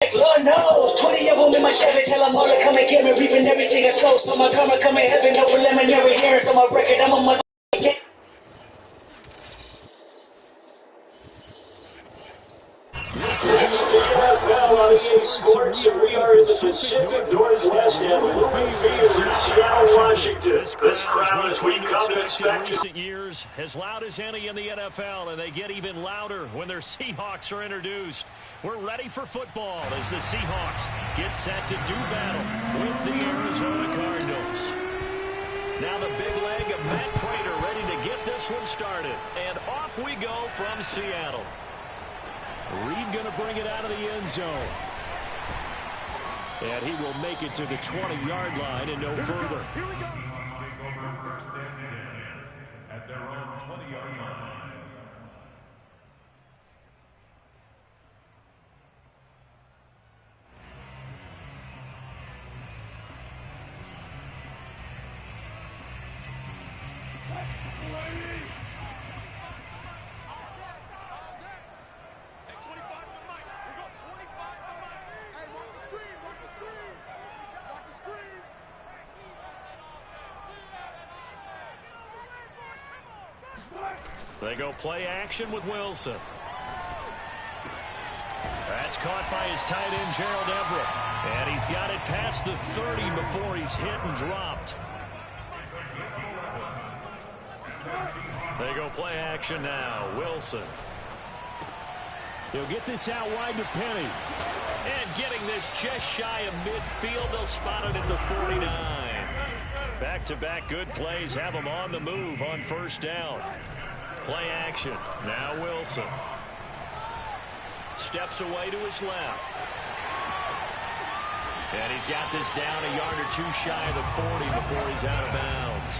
back, Lord knows. 20 of them in my Chevy, tell them all to come and get me, reaping everything I sow. So my karma come in heaven, no preliminary hearings on my record. I'm a mother. Sports, and we are in the Pacific Northwest, and moving field, Seattle, Washington. This crowd, as we've come to expect, recent years, as loud as any in the NFL, and they get even louder when their Seahawks are introduced. We're ready for football as the Seahawks get set to do battle with the Arizona Cardinals. Now the big leg of Matt Pratt ready to get this one started, and off we go from Seattle. Reed going to bring it out of the end zone. And he will make it to the 20-yard line and no further. Here we go. Take over first and 10 at their own 20-yard line. They go play action with Wilson. That's caught by his tight end, Gerald Everett. And he's got it past the 30 before he's hit and dropped. They go play action now. Wilson. He'll get this out wide to Penny. And getting this just shy of midfield. They'll spot it at the 49. Back-to-back good plays have him on the move on first down. Play action. Now Wilson. Steps away to his left. And he's got this down a yard or two shy of the 40 before he's out of bounds.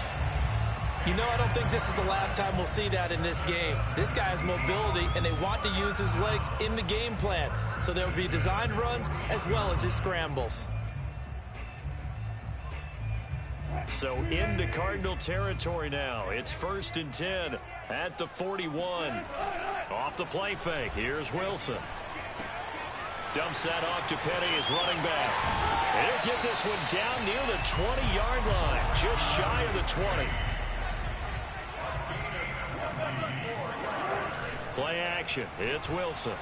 You know, I don't think this is the last time we'll see that in this game. This guy has mobility, and they want to use his legs in the game plan. So there will be designed runs as well as his scrambles. So into Cardinal territory now. It's 1st and 10 at the 41. Off the play fake. Here's Wilson. Dumps that off to Penny, his running back. He'll get this one down near the 20-yard line. Just shy of the 20. Play action. It's Wilson.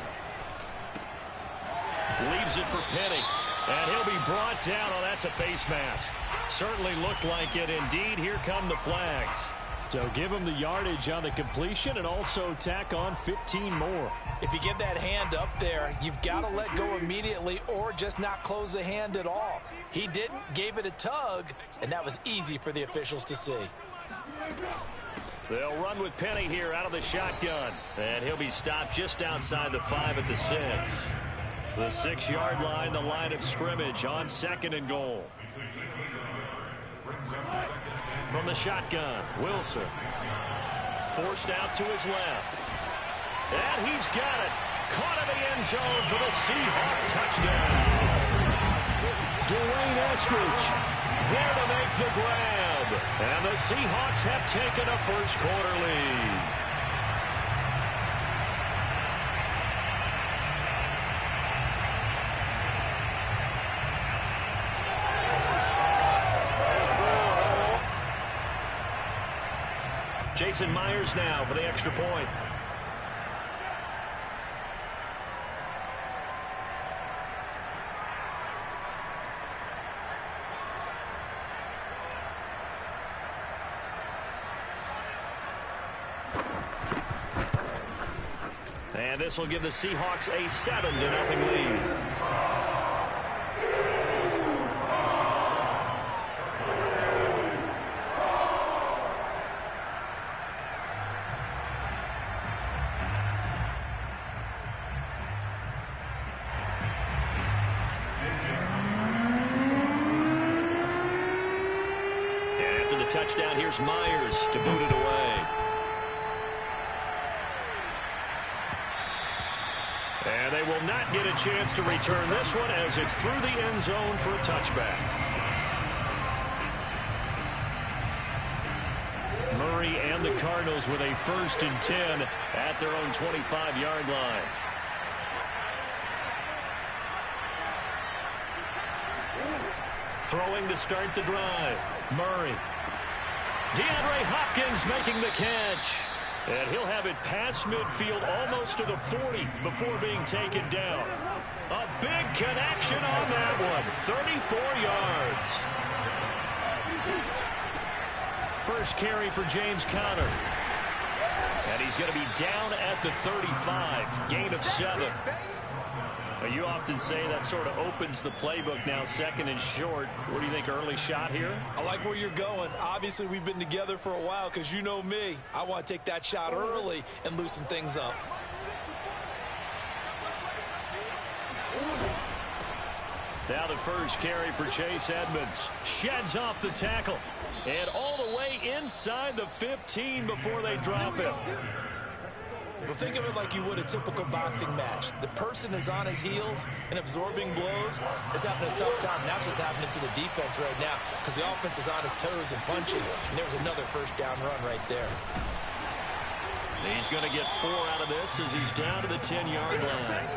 Leaves it for Penny. And he'll be brought down. Oh, that's a face mask. Certainly looked like it. Indeed, here come the flags. So give him the yardage on the completion and also tack on 15 more. If you get that hand up there, you've got to let go immediately or just not close the hand at all. He didn't, gave it a tug, and that was easy for the officials to see. They'll run with Penny here out of the shotgun. And he'll be stopped just outside the 5 at the 6. The 6-yard line, the line of scrimmage on 2nd and goal. From the shotgun, Wilson. Forced out to his left. And he's got it. Caught in the end zone for the Seahawk touchdown. Dwayne Eskridge there to make the grab. And the Seahawks have taken a first-quarter lead. Jason Myers now for the extra point. And this will give the Seahawks a 7-0 lead. Touchdown, here's Myers to boot it away. And they will not get a chance to return this one as it's through the end zone for a touchback. Murray and the Cardinals with a 1st and 10 at their own 25-yard line. Throwing to start the drive. Murray. DeAndre Hopkins making the catch. And he'll have it past midfield almost to the 40 before being taken down. A big connection on that one. 34 yards. First carry for James Conner. And he's going to be down at the 35. Gain of 7. You often say that sort of opens the playbook now, second and short. What do you think, early shot here? I like where you're going. Obviously, we've been together for a while because you know me. I want to take that shot early and loosen things up. Now the first carry for Chase Edmonds. Sheds off the tackle. And all the way inside the 15 before they drop him. Well, think of it like you would a typical boxing match. The person is on his heels and absorbing blows is having a tough time. And that's what's happening to the defense right now because the offense is on his toes and punching. And there was another first down run right there. He's going to get 4 out of this as he's down to the 10-yard line.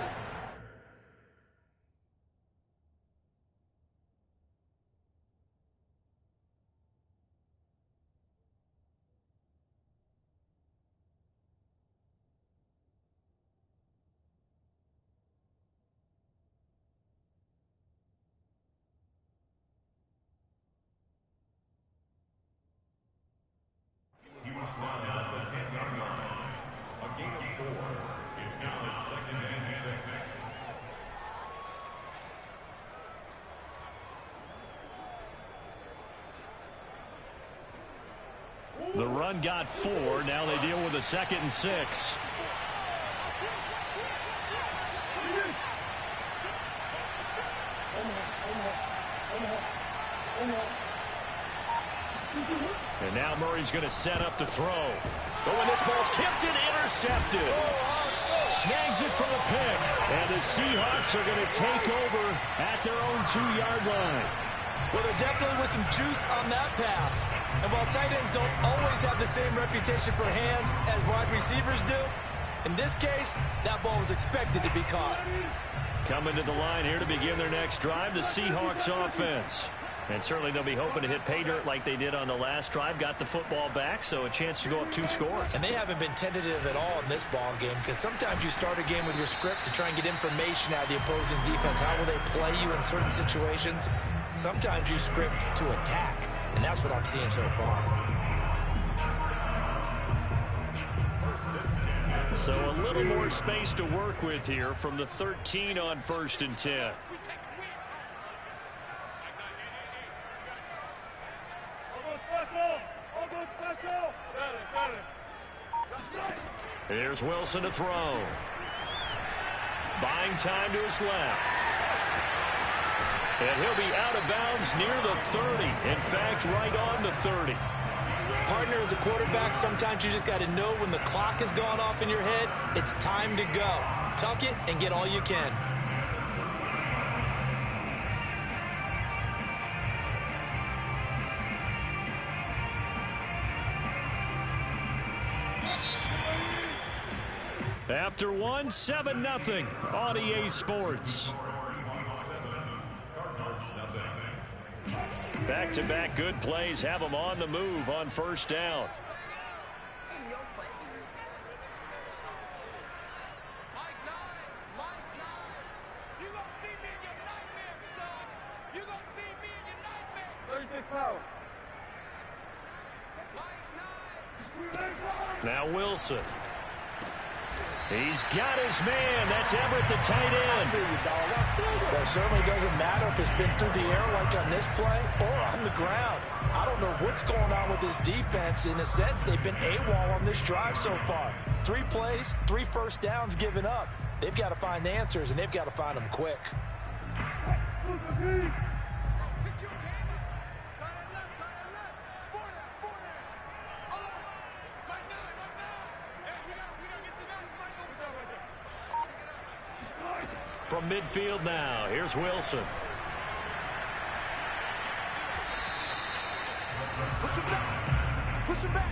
The run got 4. Now they deal with a 2nd and 6. And now Murray's going to set up to throw. Oh, and this ball's tipped and intercepted. Snags it for a pick. And the Seahawks are going to take over at their own 2-yard line. Well, there definitely was some juice on that pass. And while tight ends don't always have the same reputation for hands as wide receivers do, in this case, that ball was expected to be caught. Coming to the line here to begin their next drive, the Seahawks offense. And certainly they'll be hoping to hit pay dirt like they did on the last drive. Got the football back, so a chance to go up 2 scores. And they haven't been tentative at all in this ball game because sometimes you start a game with your script to try and get information out of the opposing defense. How will they play you in certain situations? Sometimes you script to attack, and that's what I'm seeing so far. So a little more space to work with here from the 13 on 1st and 10. Here's Wilson to throw. Buying time to his left. And he'll be out of bounds near the 30. In fact, right on the 30. Partner, as a quarterback, sometimes you just got to know when the clock has gone off in your head, it's time to go. Tuck it and get all you can. After 1, 7-0 on EA Sports. Back-to-back good plays have them on the move on 1st down. In your face. Mike 9. You gonna see me in your nightmare, son. You gonna see me in your nightmare. 36 power. Mike 9. Now Wilson. He's got his man. That's Everett, the tight end. That certainly doesn't matter if it's been through the air like on this play or on the ground. I don't know what's going on with this defense. In a sense, they've been AWOL on this drive so far. 3 plays, 3 first downs given up. They've got to find answers, and they've got to find them quick. From midfield now, here's Wilson. Push him back. Push him back.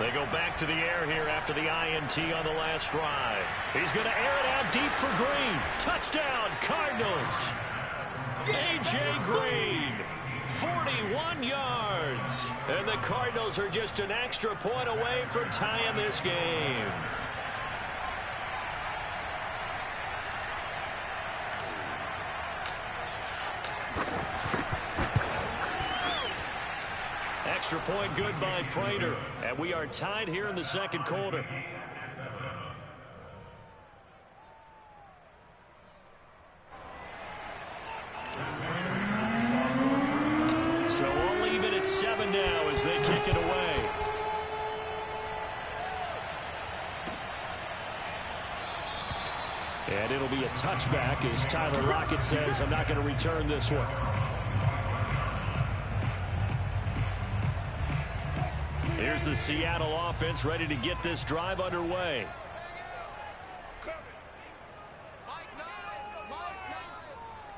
They go back to the air here after the INT on the last drive. He's going to air it out deep for Green. Touchdown, Cardinals. A.J. Green, 41 yards. And the Cardinals are just an extra point away from tying this game. Extra point good by Prater. And we are tied here in the second quarter. So all even at 7 now as they kick it away. And it'll be a touchback as Tyler Lockett says, I'm not going to return this one. Here's the Seattle offense ready to get this drive underway.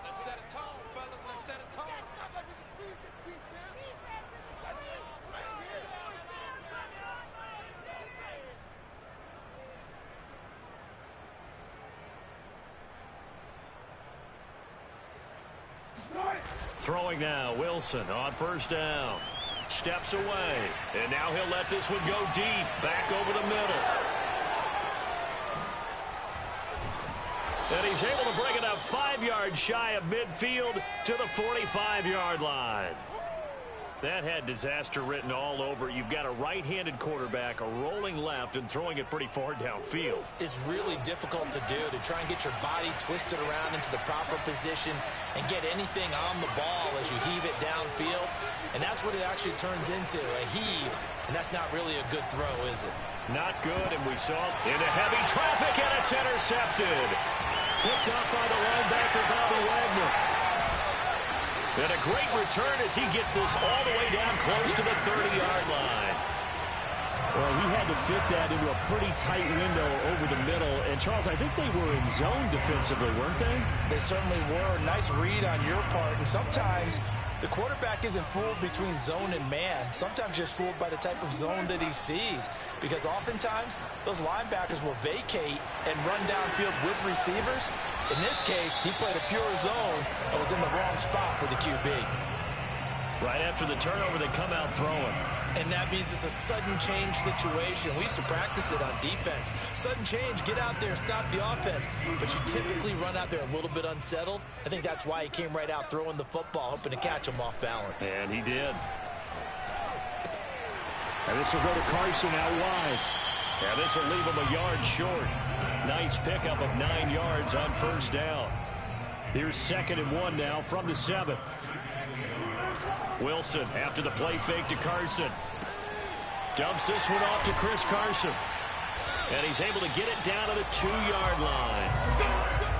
Let's set a tone, fellas. Let's set a tone. Throwing now, Wilson on first down. Steps away, and now he'll let this one go deep, back over the middle. And he's able to bring it up 5 yards shy of midfield to the 45-yard line. That had disaster written all over. You've got a right-handed quarterback, a rolling left, and throwing it pretty far downfield. It's really difficult to do, to try and get your body twisted around into the proper position and get anything on the ball as you heave it downfield. And that's what it actually turns into, a heave. And that's not really a good throw, is it? Not good, and we saw it into heavy traffic, and it's intercepted. Picked up by the linebacker, Bobby Wagner. And a great return as he gets this all the way down close to the 30-yard line. Well, he had to fit that into a pretty tight window over the middle. And, Charles, I think they were in zone defensively, weren't they? They certainly were. Nice read on your part. And sometimes the quarterback isn't fooled between zone and man. Sometimes just fooled by the type of zone that he sees. Because oftentimes, those linebackers will vacate and run downfield with receivers. In this case, he played a pure zone and was in the wrong spot for the QB. Right after the turnover, they come out throwing. And that means it's a sudden change situation. We used to practice it on defense. Sudden change, get out there, stop the offense. But you typically run out there a little bit unsettled. I think that's why he came right out throwing the football, hoping to catch him off balance. And he did. And this will go to Carson out wide. And this will leave him a yard short. Nice pickup of 9 yards on first down. Here's 2nd and 1 now from the 7. Wilson after the play fake to Carson. Dumps this one off to Chris Carson. And he's able to get it down to the 2-yard line.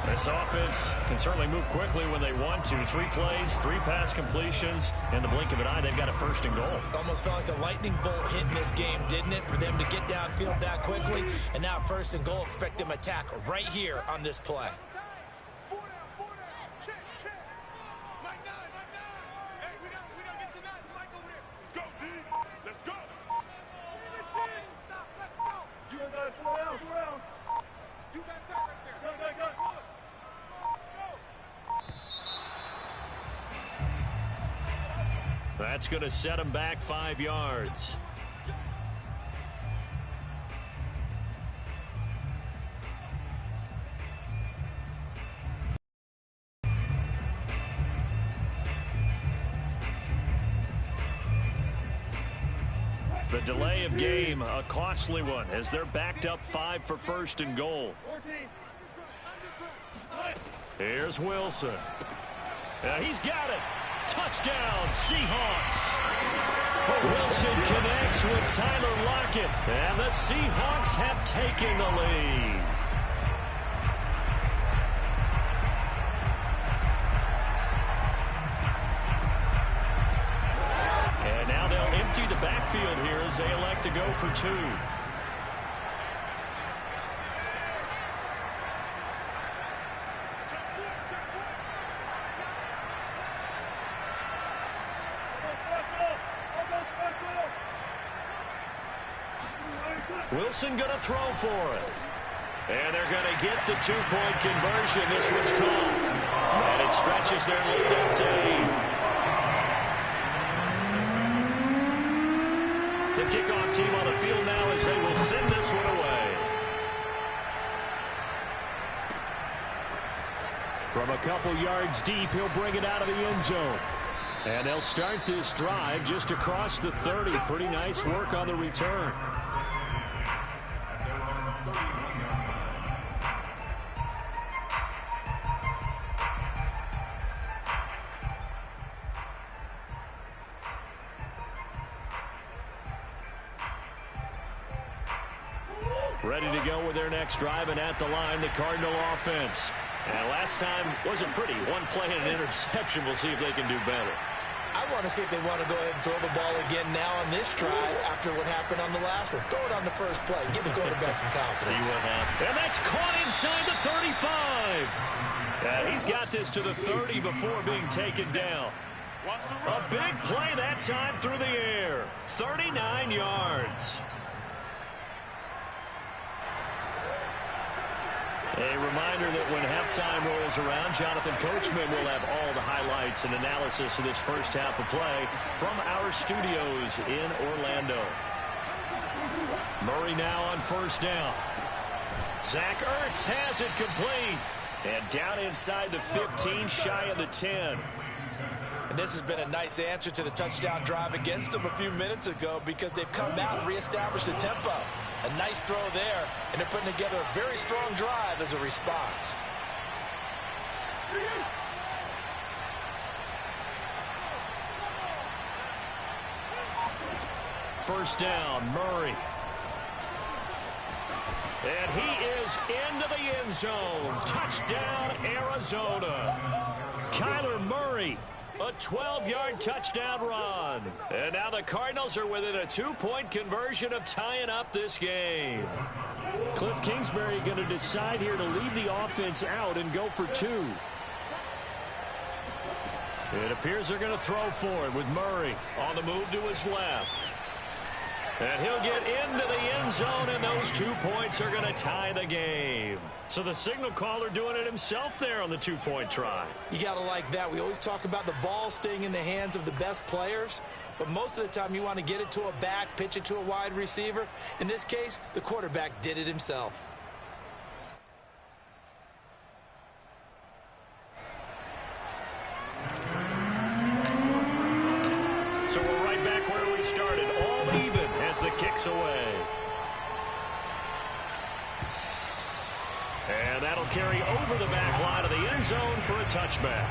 This offense can certainly move quickly when they want to. 3 plays, 3 pass completions. In the blink of an eye, they've got a 1st and goal. Almost felt like a lightning bolt hit in this game, didn't it? For them to get downfield that quickly. And now 1st and goal, expect them to attack right here on this play. That's going to set him back 5 yards. The delay of game, a costly one, as they're backed up 5 for 1st and goal. Here's Wilson. He's got it. Touchdown, Seahawks. Wilson connects with Tyler Lockett, and the Seahawks have taken the lead. And now they'll empty the backfield here as they elect to go for 2. Wilson going to throw for it. And they're going to get the two-point conversion. This one's caught. And it stretches their lead up to 8. The kickoff team on the field now as they will send this one away. From a couple yards deep, he'll bring it out of the end zone. And they'll start this drive just across the 30. Pretty nice work on the return. Ready to go with their next drive, and at the line, the Cardinal offense. And last time wasn't pretty. One play and an interception. We'll see if they can do better. I want to see if they want to go ahead and throw the ball again now on this drive after what happened on the last one. Throw it on the first play. Give the quarterback some confidence. See what happens. And that's caught inside the 35. He's got this to the 30 before being taken down. A big play that time through the air. 39 yards. A reminder that when halftime rolls around, Jonathan Coachman will have all the highlights and analysis of this first half of play from our studios in Orlando. Murray now on first down. Zach Ertz has it complete. And down inside the 15, shy of the 10. And this has been a nice answer to the touchdown drive against them a few minutes ago because they've come out and reestablished the tempo. A nice throw there, and they're putting together a very strong drive as a response. First down, Murray. And he is into the end zone. Touchdown, Arizona. Kyler Murray. A 12-yard touchdown run. And now the Cardinals are within a two-point conversion of tying up this game. Cliff Kingsbury going to decide here to leave the offense out and go for two. It appears they're going to throw for it with Murray on the move to his left. And he'll get into the end zone, and those 2 points are going to tie the game. So the signal caller doing it himself there on the two-point try. You got to like that. We always talk about the ball staying in the hands of the best players, but most of the time you want to get it to a back, pitch it to a wide receiver. In this case, the quarterback did it himself. So we're right back where we started, all even as the kick's away. And that'll carry over the back line of the end zone for a touchback.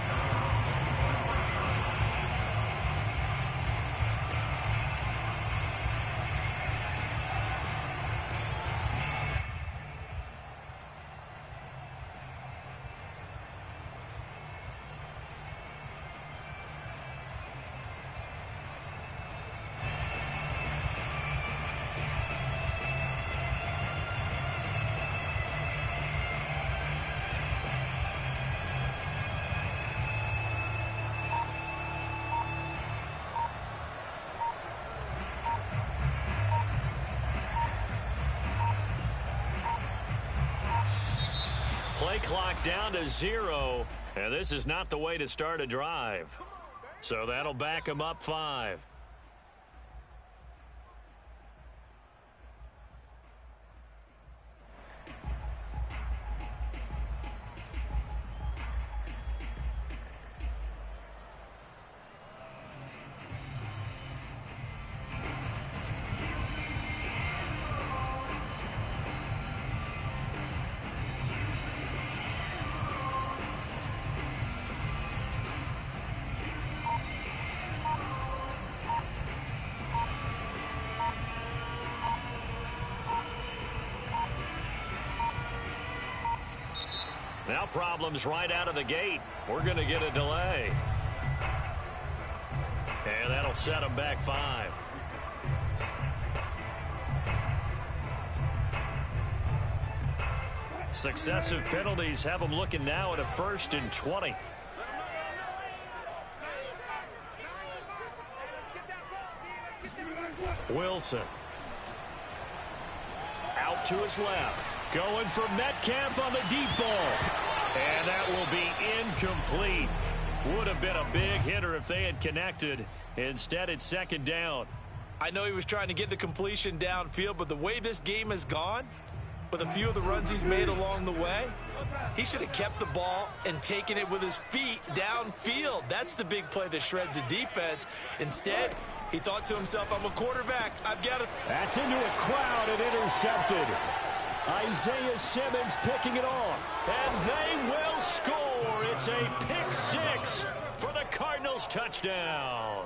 Play clock down to 0, and this is not the way to start a drive. So that'll back them up 5. Now problems right out of the gate. We're going to get a delay. And that'll set them back 5. Successive penalties have them looking now at a 1st and 20. Wilson. Out to his left. Going for Metcalf on the deep ball. And that will be incomplete. Would have been a big hitter if they had connected. Instead, it's second down. I know he was trying to get the completion downfield, but the way this game has gone, with a few of the runs he's made along the way, he should have kept the ball and taken it with his feet downfield. That's the big play that shreds a defense. Instead, he thought to himself, I'm a quarterback. I've got to... That's into a crowd and intercepted. Isaiah Simmons picking it off. And they will score. It's a pick six for the Cardinals touchdown.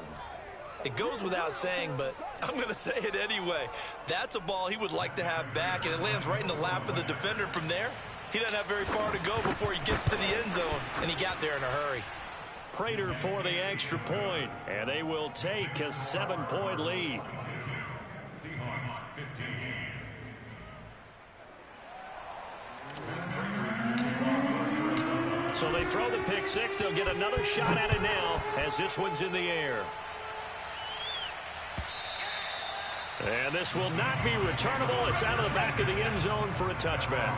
It goes without saying, but I'm going to say it anyway. That's a ball he would like to have back, and it lands right in the lap of the defender. From there, he doesn't have very far to go before he gets to the end zone, and he got there in a hurry. Prater for the extra point, and they will take a 7-point lead. Seahawks 15. So they throw the pick six. They'll get another shot at it now as this one's in the air. And this will not be returnable. It's out of the back of the end zone for a touchback.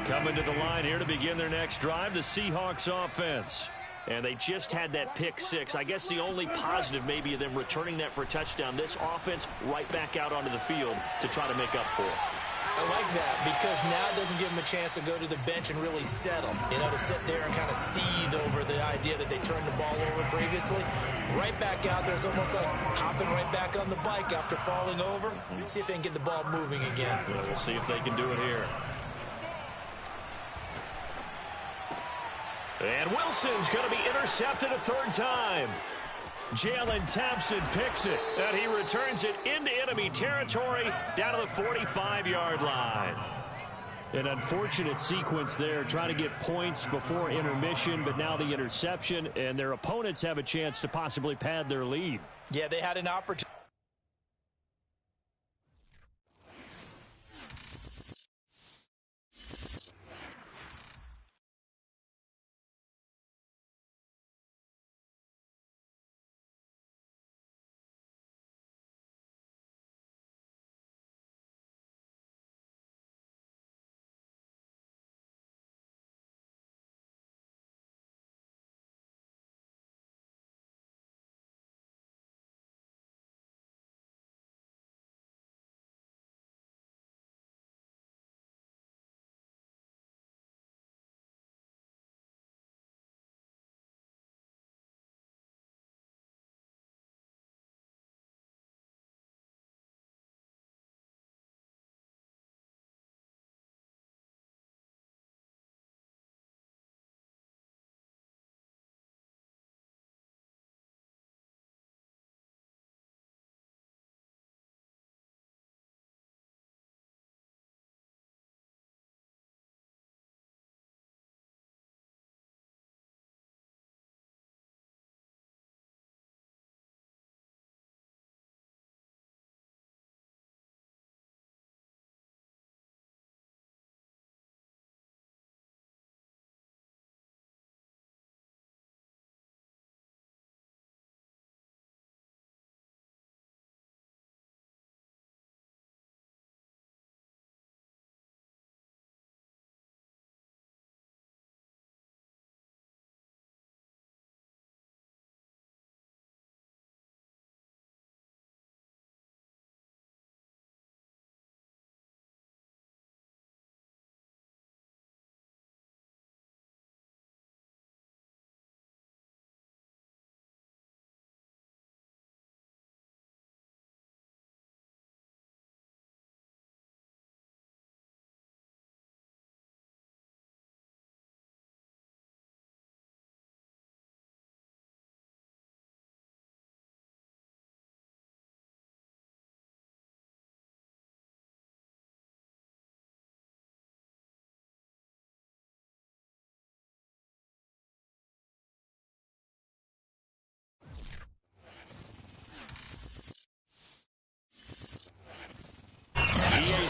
Coming to the line here to begin their next drive, the Seahawks offense. And they just had that pick six. I guess the only positive maybe of them returning that for a touchdown. This offense right back out onto the field to try to make up for it. I like that because now it doesn't give them a chance to go to the bench and really settle. You know, to sit there and kind of seethe over the idea that they turned the ball over previously. Right back out there is almost like hopping right back on the bike after falling over. See if they can get the ball moving again. We'll see if they can do it here. And Wilson's going to be intercepted a third time. Jalen Thompson picks it, and he returns it into enemy territory down to the 45-yard line. An unfortunate sequence there, trying to get points before intermission, but now the interception, and their opponents have a chance to possibly pad their lead. Yeah, they had an opportunity.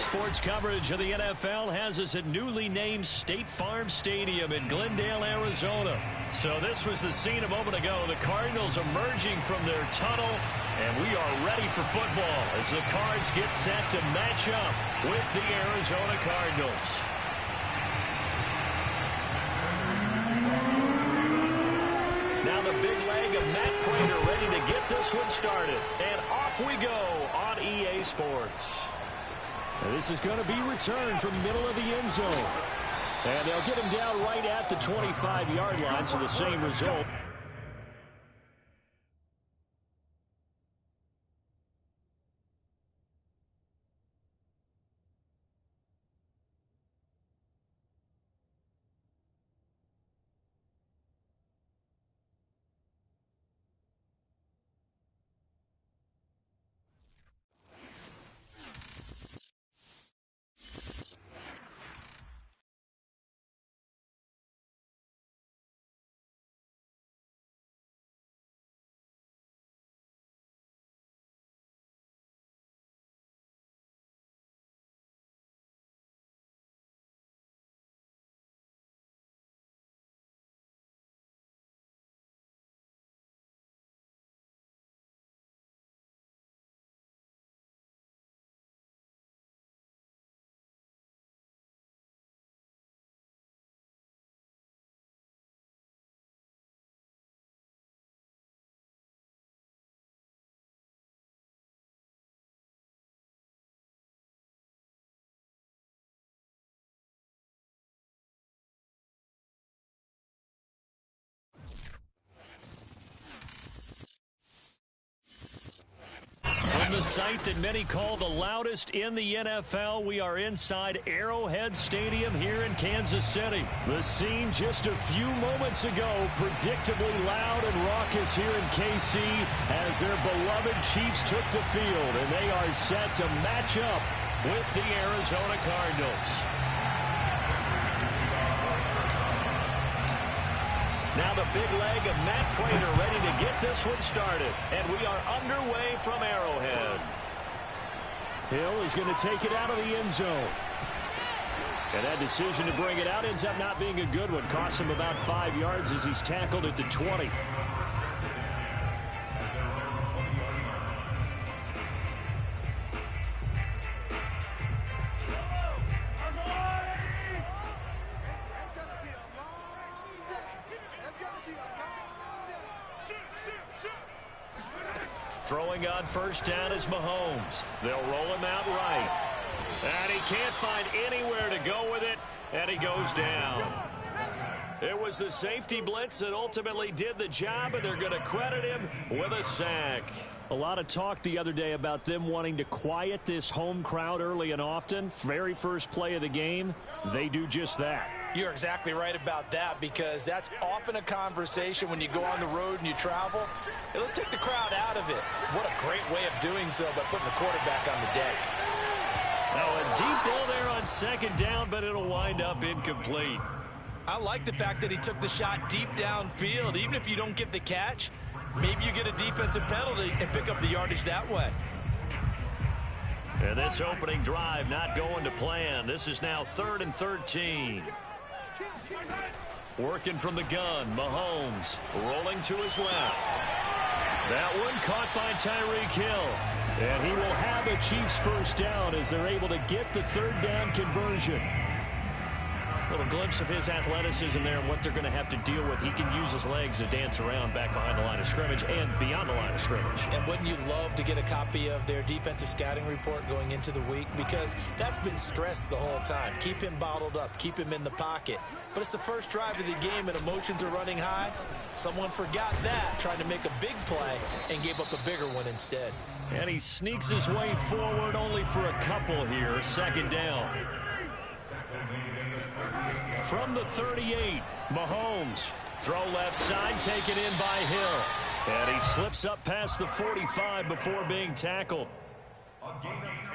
Sports coverage of the NFL has us at newly named State Farm Stadium in Glendale, Arizona. So this was the scene a moment ago. The Cardinals emerging from their tunnel, and we are ready for football as the Cards get set to match up with the Arizona Cardinals. Now the big leg of Matt Pratt ready to get this one started. And off we go on EA Sports. And this is going to be returned from middle of the end zone. And they'll get him down right at the 25-yard line, so the same result. From the site that many call the loudest in the NFL, we are inside Arrowhead Stadium here in Kansas City. The scene just a few moments ago, predictably loud and raucous here in KC as their beloved Chiefs took the field, and they are set to match up with the Arizona Cardinals. Now the big leg of Matt Prater ready to get this one started. And we are underway from Arrowhead. Hill is going to take it out of the end zone. And that decision to bring it out ends up not being a good one. Costs him about 5 yards as he's tackled at the 20. Throwing on first down is Mahomes. They'll roll him out right. And he can't find anywhere to go with it, and he goes down. It was the safety blitz that ultimately did the job, and they're going to credit him with a sack. A lot of talk the other day about them wanting to quiet this home crowd early and often. Very first play of the game, they do just that. You're exactly right about that, because that's often a conversation when you go on the road and you travel. Hey, let's take the crowd out of it. What a great way of doing so by putting the quarterback on the deck. Now a deep ball there on second down, but it'll wind up incomplete. I like the fact that he took the shot deep downfield. Even if you don't get the catch, maybe you get a defensive penalty and pick up the yardage that way. And this opening drive not going to plan. This is now 3rd and 13. Working from the gun, Mahomes rolling to his left. That one caught by Tyreek Hill. And he will have a Chiefs first down as they're able to get the third down conversion. Little glimpse of his athleticism there and what they're going to have to deal with. He can use his legs to dance around back behind the line of scrimmage and beyond the line of scrimmage. And wouldn't you love to get a copy of their defensive scouting report going into the week? Because that's been stressed the whole time. Keep him bottled up. Keep him in the pocket. But it's the first drive of the game and emotions are running high. Someone forgot that, trying to make a big play, and gave up a bigger one instead. And he sneaks his way forward only for a couple here. 2nd down. From the 38, Mahomes. Throw left side, taken in by Hill. And he slips up past the 45 before being tackled.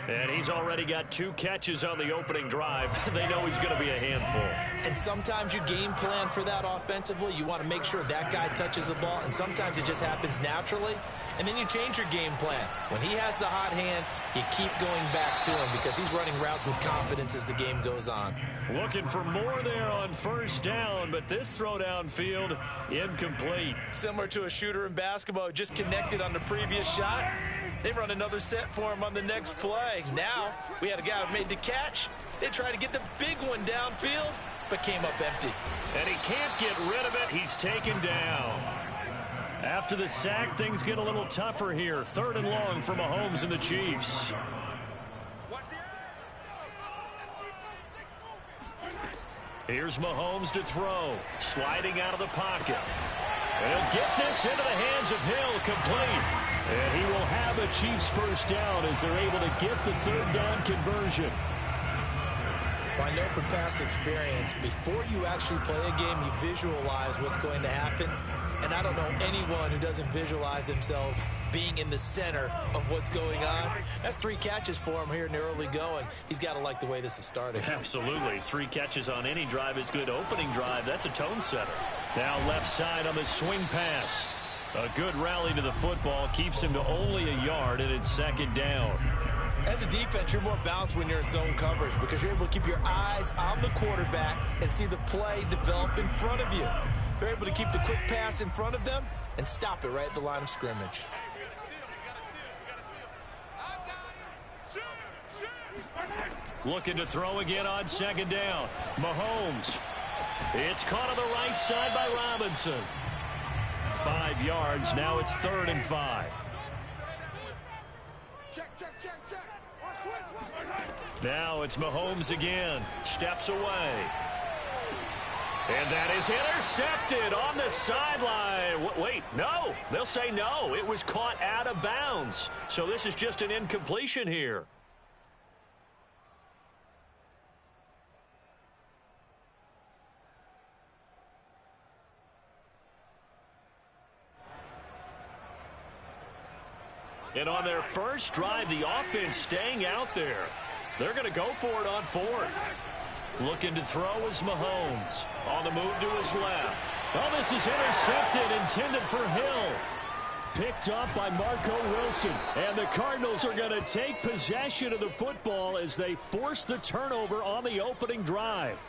And he's already got 2 catches on the opening drive. They know he's going to be a handful. And sometimes you game plan for that offensively. You want to make sure that guy touches the ball, and sometimes it just happens naturally. And then you change your game plan. When he has the hot hand, you keep going back to him because he's running routes with confidence as the game goes on. Looking for more there on first down, but this throw downfield incomplete. Similar to a shooter in basketball who just connected on the previous shot. They run another set for him on the next play. Now, we had a guy who made the catch. They tried to get the big one downfield, but came up empty. And he can't get rid of it. He's taken down. After the sack, things get a little tougher here. 3rd and long for Mahomes and the Chiefs. Here's Mahomes to throw. Sliding out of the pocket. And he'll get this into the hands of Hill, complete. And he will have a Chiefs first down as they're able to get the 3rd down conversion. Well, I know from past experience, before you actually play a game, you visualize what's going to happen. And I don't know anyone who doesn't visualize themselves being in the center of what's going on. That's 3 catches for him here in the early going. He's got to like the way this is starting. Absolutely. 3 catches on any drive is good. Opening drive, that's a tone setter. Now left side on the swing pass. A good rally to the football keeps him to only a yard, and it's 2nd down. As a defense, you're more balanced when you're in zone coverage because you're able to keep your eyes on the quarterback and see the play develop in front of you. They're able to keep the quick pass in front of them and stop it right at the line of scrimmage. Looking to throw again on 2nd down. Mahomes. It's caught on the right side by Robinson. 5 yards. Now it's 3rd and 5. Now it's Mahomes again. Steps away. And that is intercepted on the sideline. Wait, no. They'll say no. It was caught out of bounds. So this is just an incompletion here. And on their first drive, the offense staying out there. They're going to go for it on 4th. Looking to throw is Mahomes. On the move to his left. Oh, this is intercepted, intended for Hill. Picked up by Marco Wilson. And the Cardinals are going to take possession of the football as they force the turnover on the opening drive.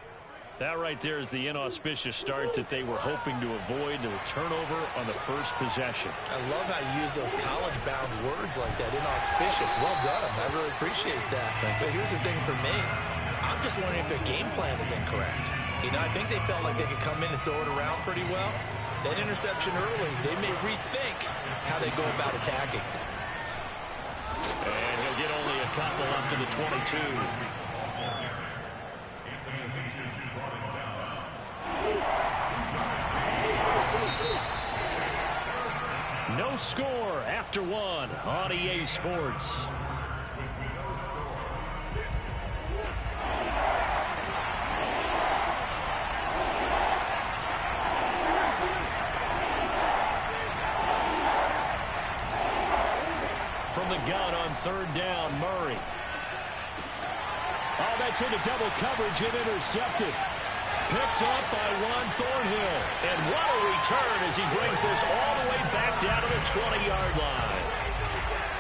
That right there is the inauspicious start that they were hoping to avoid, the turnover on the first possession. I love how you use those college-bound words like that, inauspicious. Well done. I really appreciate that. But here's the thing for me. I'm just wondering if their game plan is incorrect. You know, I think they felt like they could come in and throw it around pretty well. That interception early, they may rethink how they go about attacking. And he'll get only a couple up to the 22. No score after 1 on EA Sports. From the gun on 3rd down, Murray. Oh, that's into double coverage and intercepted. Picked up by Ron Thornhill. And what a return as he brings this all the way back down to the 20-yard line.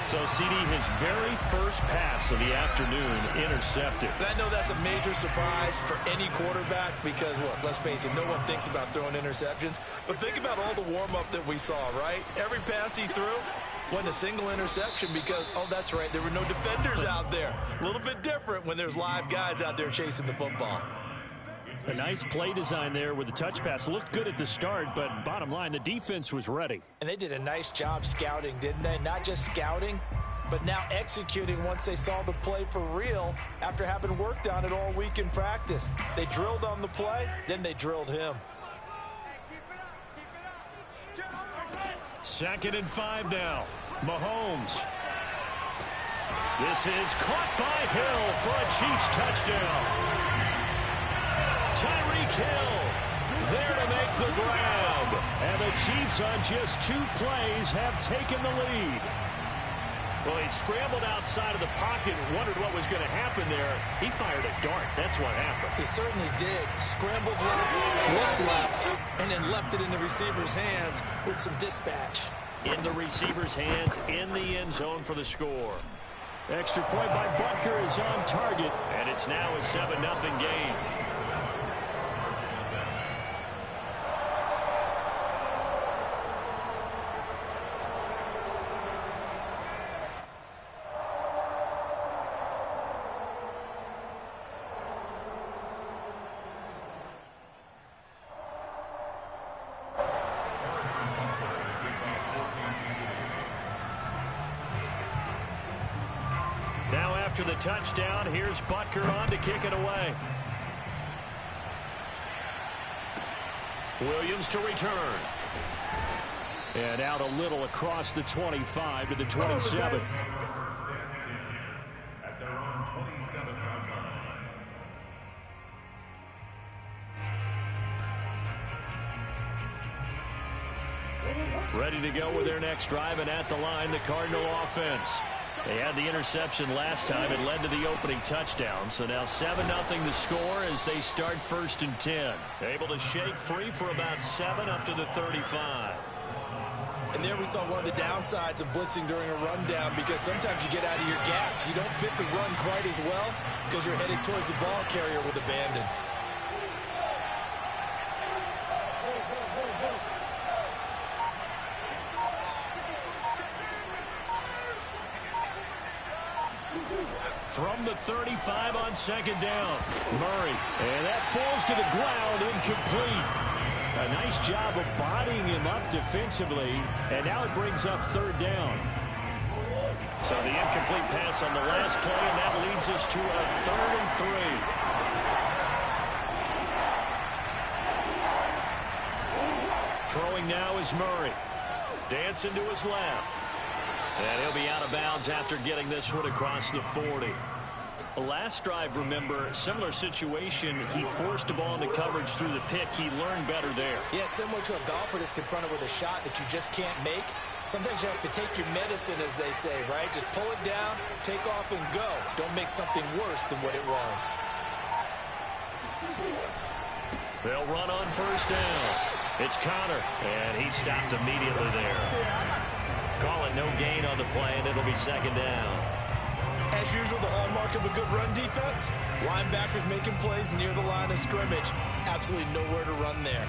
So, CD, his very first pass of the afternoon intercepted. And I know that's a major surprise for any quarterback because, look, let's face it, no one thinks about throwing interceptions. But think about all the warm-up that we saw, right? Every pass he threw wasn't a single interception because, oh, that's right, there were no defenders out there. A little bit different when there's live guys out there chasing the football. A nice play design there with the touch pass. Looked good at the start, but bottom line, the defense was ready. And they did a nice job scouting, didn't they? Not just scouting, but now executing once they saw the play for real after having worked on it all week in practice. They drilled on the play, then they drilled him. 2nd and 5 now. Mahomes. This is caught by Hill for a Chiefs touchdown. Tyreek Hill there to make the grab. And the Chiefs on just 2 plays have taken the lead. Well, he scrambled outside of the pocket and wondered what was going to happen there. He fired a dart. That's what happened. He certainly did. Scrambled left, looked left, and then left it in the receiver's hands with some dispatch. in the receiver's hands in the end zone for the score. Extra point by Butker is on target, and it's now a 7-0 game. Now after the touchdown, here's Butker on to kick it away. Williams to return. And out a little across the 25 to the 27. At their own 27-yard line. Ready to go with their next drive, and at the line, the Cardinal offense. They had the interception last time. It led to the opening touchdown. So now 7-0 the score as they start 1st and 10. Able to shake free for about 7 up to the 35. And there we saw one of the downsides of blitzing during a rundown, because sometimes you get out of your gaps. You don't fit the run quite as well because you're headed towards the ball carrier with abandon. From the 35 on 2nd down. Murray. And that falls to the ground, incomplete. A nice job of bodying him up defensively. And now it brings up 3rd down. So the incomplete pass on the last play, and that leads us to a 3rd and 3. Throwing now is Murray. Dancing to his left. And he'll be out of bounds after getting this one across the 40. Last drive, remember, similar situation. He forced a ball into coverage through the pick. He learned better there. Yeah, similar to a golfer that's confronted with a shot that you just can't make. Sometimes you have to take your medicine, as they say, right? Just pull it down, take off, and go. Don't make something worse than what it was. They'll run on 1st down. It's Connor, and he stopped immediately there. Call it no gain on the play, and it'll be 2nd down. As usual, the hallmark of a good run defense, linebackers making plays near the line of scrimmage. Absolutely nowhere to run there.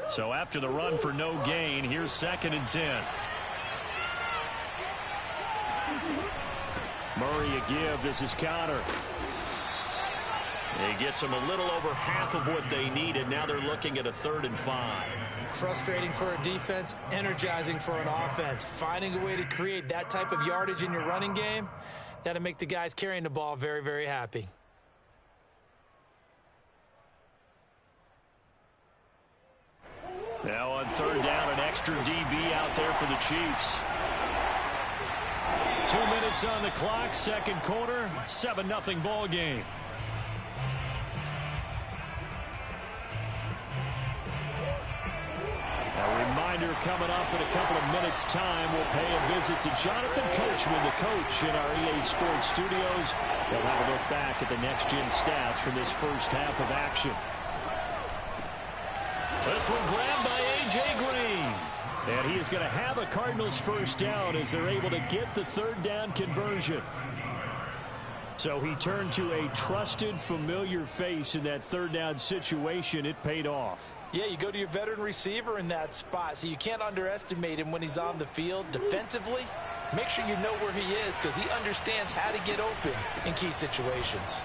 So after the run for no gain, here's 2nd and 10. Murray a give. This is Connor. He gets them a little over half of what they needed. Now they're looking at a 3rd and 5. Frustrating for a defense, energizing for an offense. Finding a way to create that type of yardage in your running game, that'll make the guys carrying the ball very, very happy. Now on 3rd down, an extra DB out there for the Chiefs. 2 minutes on the clock, 2nd quarter, 7-0 ball game. A reminder coming up in a couple of minutes' time, we'll pay a visit to Jonathan Coachman, the coach in our EA Sports studios. We'll have a look back at the next-gen stats from this first half of action. This one grabbed by A.J. Green. And he is going to have a Cardinals 1st down as they're able to get the 3rd down conversion. So he turned to a trusted, familiar face in that 3rd down situation. It paid off. Yeah, you go to your veteran receiver in that spot, so you can't underestimate him when he's on the field defensively. Make sure you know where he is, because he understands how to get open in key situations.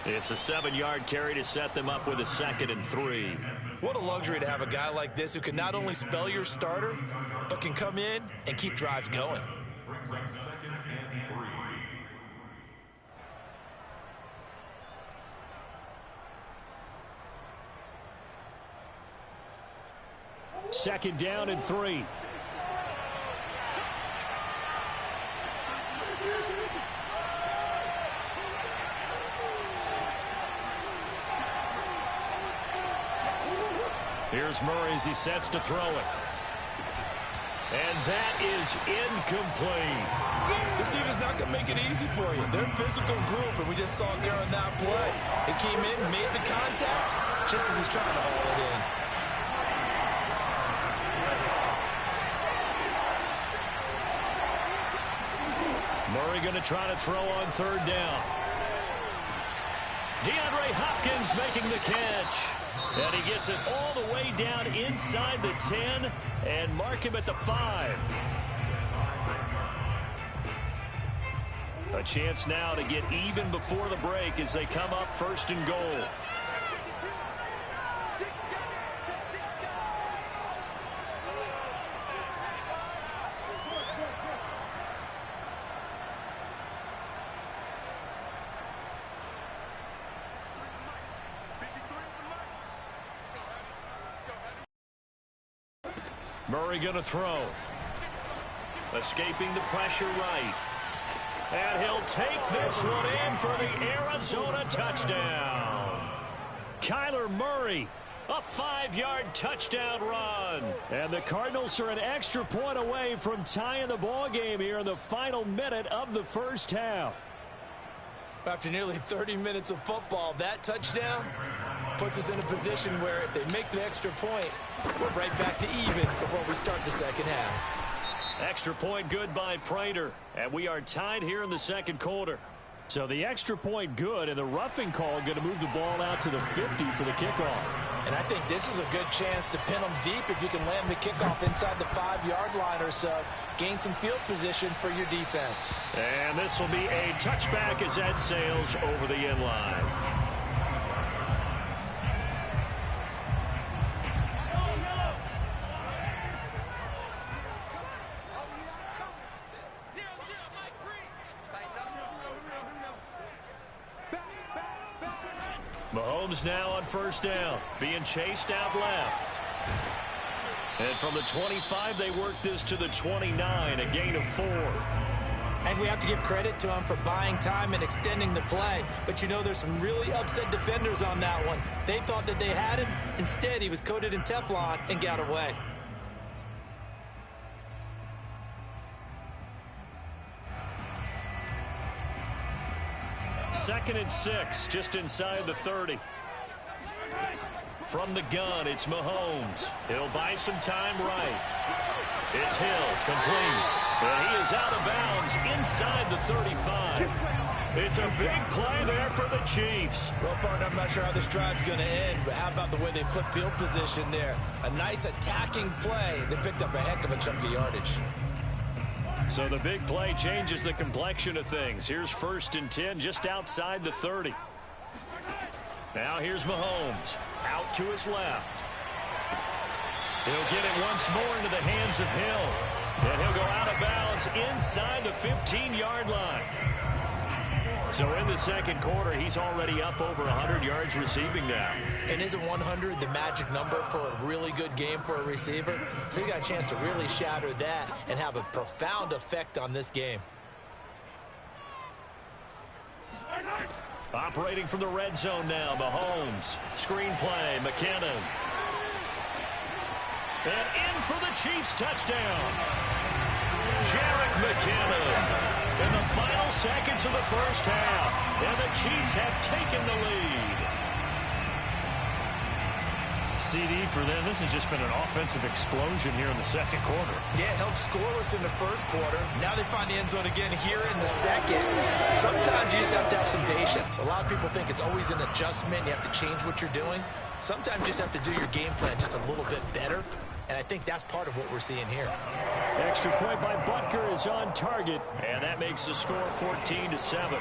It's a 7-yard carry to set them up with a 2nd and 3. What a luxury to have a guy like this who can not only spell your starter, but can come in and keep drives going. Brings up 2nd and 3. Second down and 3. Here's Murray as he sets to throw it. And that is incomplete. This team is not going to make it easy for you. They're a physical group, and we just saw it during that play. It came in, made the contact, just as he's trying to haul it in. Murray going to try to throw on third down. DeAndre Hopkins making the catch. And he gets it all the way down inside the 10 and mark him at the 5. A chance now to get even before the break as they come up first and goal. Murray going to throw. Escaping the pressure right. And he'll take this one in for the Arizona touchdown. Kyler Murray, a 5-yard touchdown run. And the Cardinals are an extra point away from tying the ball game here in the final minute of the first half. After nearly 30 minutes of football, that touchdown puts us in a position where if they make the extra point, we're right back to even before we start the second half. Extra point good by Prater, and we are tied here in the second quarter. So the extra point good, and the roughing call going to move the ball out to the 50 for the kickoff. And I think this is a good chance to pin them deep if you can land the kickoff inside the 5-yard line or so. Gain some field position for your defense. And this will be a touchback as that sails over the end line. Mahomes now on first down, being chased out left. And from the 25, they work this to the 29, a gain of 4. And we have to give credit to him for buying time and extending the play. But you know, there's some really upset defenders on that one. They thought that they had him. Instead, he was coated in Teflon and got away. Second and 6, just inside the 30. From the gun, it's Mahomes. He'll buy some time right. It's Hill, complete. And he is out of bounds inside the 35. It's a big play there for the Chiefs. Well, partner, I'm not sure how this drive's going to end, but how about the way they flip field position there? A nice attacking play. They picked up a heck of a chunk of yardage. So the big play changes the complexion of things. Here's first and 10 just outside the 30. Now here's Mahomes out to his left. He'll get it once more into the hands of Hill. And he'll go out of bounds inside the 15-yard line. So in the second quarter, he's already up over 100 yards receiving now. And isn't 100 the magic number for a really good game for a receiver? So he got a chance to really shatter that and have a profound effect on this game. Operating from the red zone now, Mahomes. Screen play, McKinnon. And in for the Chiefs touchdown. Jerick McKinnon. In the final seconds of the first half, and the Chiefs have taken the lead. CD for them. This has just been an offensive explosion here in the second quarter. Yeah, held scoreless in the first quarter. Now they find the end zone again here in the second. Sometimes you just have to have some patience. A lot of people think it's always an adjustment. You have to change what you're doing. Sometimes you just have to do your game plan just a little bit better. And I think that's part of what we're seeing here. Extra point by Butker is on target, and that makes the score 14-7.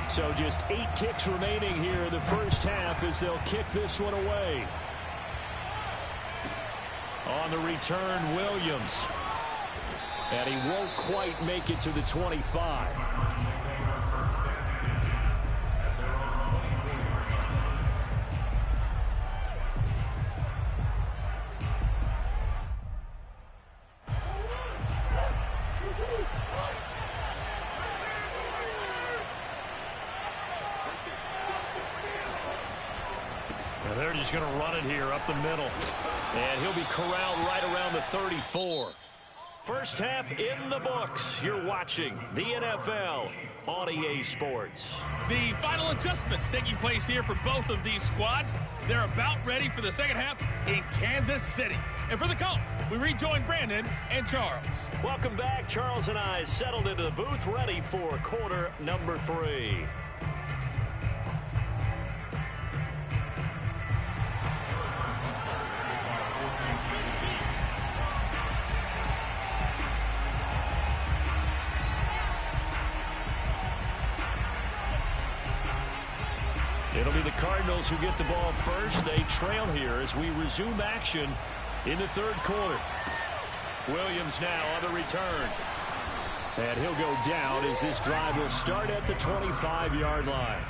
So just 8 ticks remaining here in the first half as they'll kick this one away. On the return, Williams. And he won't quite make it to the 25. And they're just going to run it here up the middle. And he'll be corralled right around the 34. First half in the books. You're watching the NFL on EA Sports. The final adjustments taking place here for both of these squads. They're about ready for the second half in Kansas City. And for the call, we rejoin Brandon and Charles. Welcome back. Charles and I settled into the booth, ready for quarter number 3. It'll be the Cardinals who get the ball first. They trail here as we resume action in the third quarter. Williams now on the return. And he'll go down as this drive will start at the 25-yard line.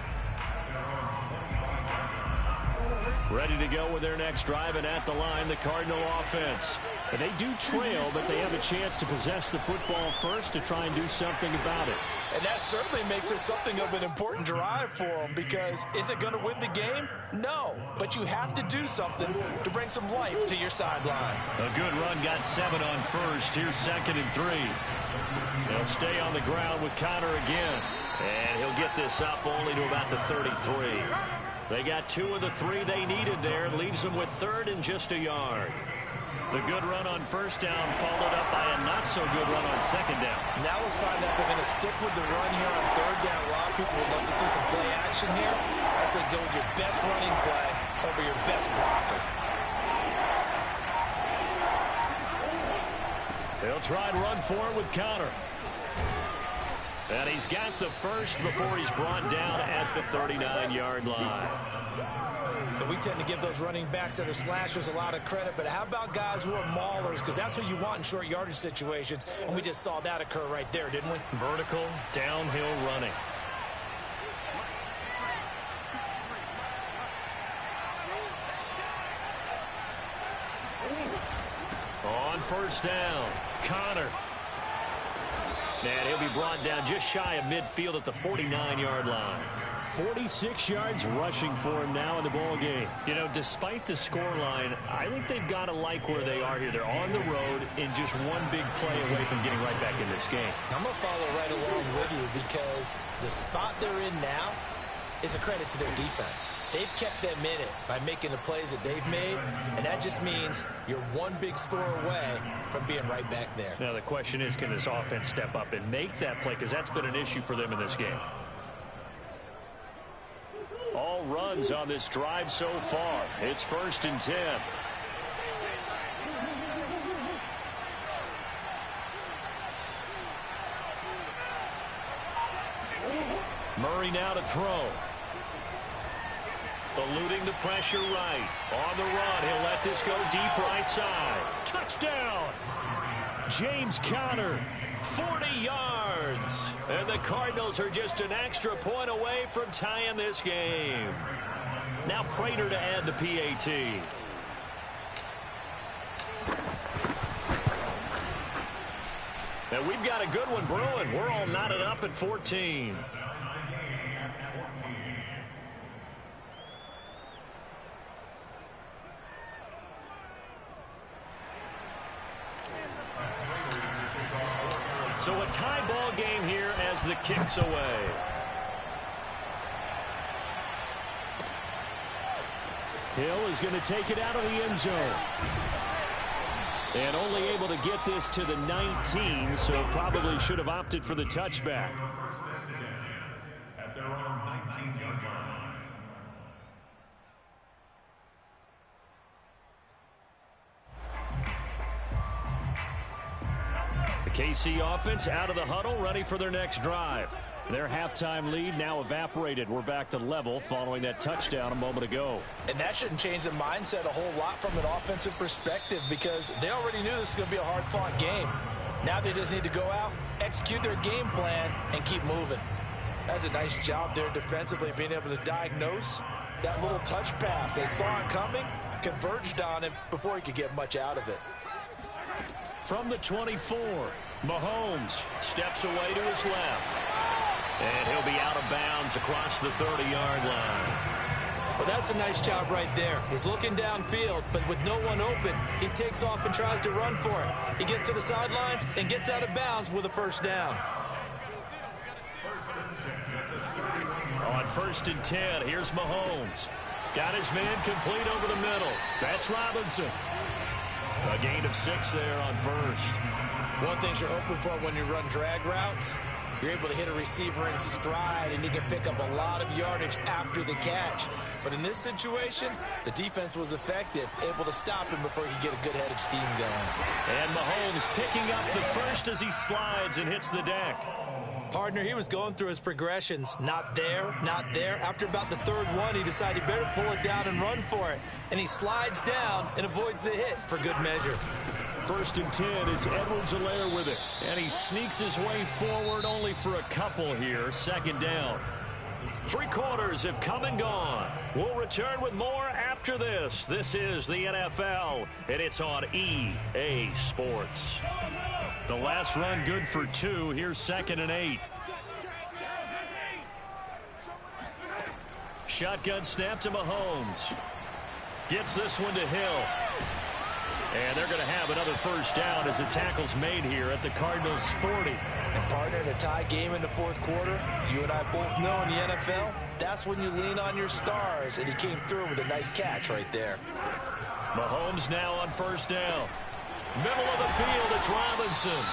Ready to go with their next drive, and at the line, the Cardinal offense. And they do trail, but they have a chance to possess the football first to try and do something about it. And that certainly makes it something of an important drive for them, because is it going to win the game? No, but you have to do something to bring some life to your sideline. A good run, got 7 on first. Here's 2nd and 3. They'll stay on the ground with Connor again. And he'll get this up only to about the 33. They got 2 of the 3 they needed there. Leaves them with 3rd and just a yard. The good run on first down followed up by a not-so-good run on second down. Now let's find out if they're going to stick with the run here on third down. A lot of people would love to see some play action here. I say go with your best running play over your best blocker. They'll try and run for it with Connor. And he's got the first before he's brought down at the 39-yard line. And we tend to give those running backs that are slashers a lot of credit, but how about guys who are maulers? Because that's who you want in short yardage situations, and we just saw that occur right there, didn't we? Vertical, downhill running. On first down, Connor. And he'll be brought down just shy of midfield at the 49-yard line. 46 yards rushing for him now in the ball game. You know, despite the scoreline, I think they've got to like where they are here. They're on the road and just one big play away from getting right back in this game. I'm going to follow right along with you, because the spot they're in now is a credit to their defense. They've kept them in it by making the plays that they've made, and that just means you're one big score away from being right back there. Now the question is, can this offense step up and make that play? Because that's been an issue for them in this game. All runs on this drive so far. It's 1st and 10. Murray now to throw. Eluding the pressure right. On the run, he'll let this go deep right side. Touchdown! James Conner, 40 yards. And the Cardinals are just an extra point away from tying this game. Now Prater to add the PAT. And we've got a good one brewing. We're all knotted up at 14. So a tie ball game here as the kick's away. Hill is going to take it out of the end zone. And only able to get this to the 19, so probably should have opted for the touchback. At their own 19-yard line. The KC offense out of the huddle, ready for their next drive. Their halftime lead now evaporated. We're back to level following that touchdown a moment ago. And that shouldn't change the mindset a whole lot from an offensive perspective, because they already knew this was going to be a hard-fought game. Now they just need to go out, execute their game plan, and keep moving. That's a nice job there defensively, being able to diagnose that little touch pass. They saw it coming, converged on him before he could get much out of it. From the 24, Mahomes steps away to his left. And he'll be out of bounds across the 30-yard line. Well, that's a nice job right there. He's looking downfield, but with no one open, he takes off and tries to run for it. He gets to the sidelines and gets out of bounds with a first down. On 1st and 10, here's Mahomes. Got his man complete over the middle. That's Robinson. A gain of 6 there on 1st. One thing you're hoping for when you run drag routes, you're able to hit a receiver in stride, and he can pick up a lot of yardage after the catch. But in this situation, the defense was effective, able to stop him before he could get a good head of steam going. And Mahomes picking up the first as he slides and hits the deck. Partner, he was going through his progressions. Not there, not there. After about the 3rd one, he decided he better pull it down and run for it. And he slides down and avoids the hit for good measure. 1st and 10, it's Edwards-Helaire with it. And he sneaks his way forward only for a couple here. 2nd down. 3 quarters have come and gone. We'll return with more after this. This is the NFL, and it's on EA Sports. The last run good for 2. Here's 2nd and 8. Shotgun snap to Mahomes. Gets this one to Hill. And they're going to have another first down as the tackle's made here at the Cardinals' 40. And partner, in a tie game in the 4th quarter, you and I both know in the NFL, that's when you lean on your stars, and he came through with a nice catch right there. Mahomes now on 1st down. Middle of the field, it's Robinson.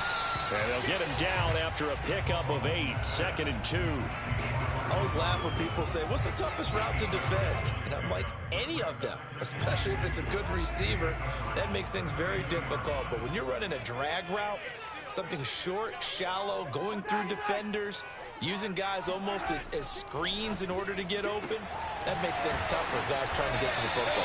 And they'll get him down after a pickup of 8. 2nd and 2. I always laugh when people say, what's the toughest route to defend? And I'm like, any of them, especially if it's a good receiver. That makes things very difficult. But when you're running a drag route, something short, shallow, going through defenders, using guys almost as screens in order to get open, that makes things tough for guys trying to get to the football.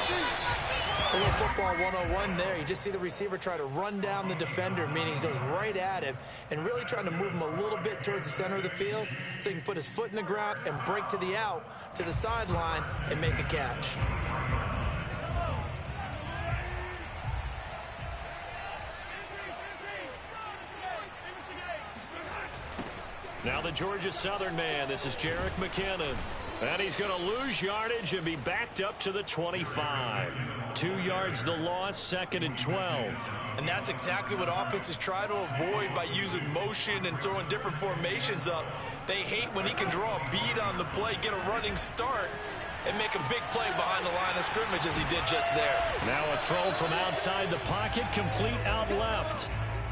A little football 101 there. You just see the receiver try to run down the defender, meaning he goes right at him and really trying to move him a little bit towards the center of the field so he can put his foot in the ground and break to the out, to the sideline, and make a catch. Now the Georgia Southern man. This is Jerick McKinnon. And he's going to lose yardage and be backed up to the 25. 2 yards the loss, 2nd and 12. And that's exactly what offenses try to avoid by using motion and throwing different formations up. They hate when he can draw a bead on the play, get a running start, and make a big play behind the line of scrimmage as he did just there. Now a throw from outside the pocket, complete out left.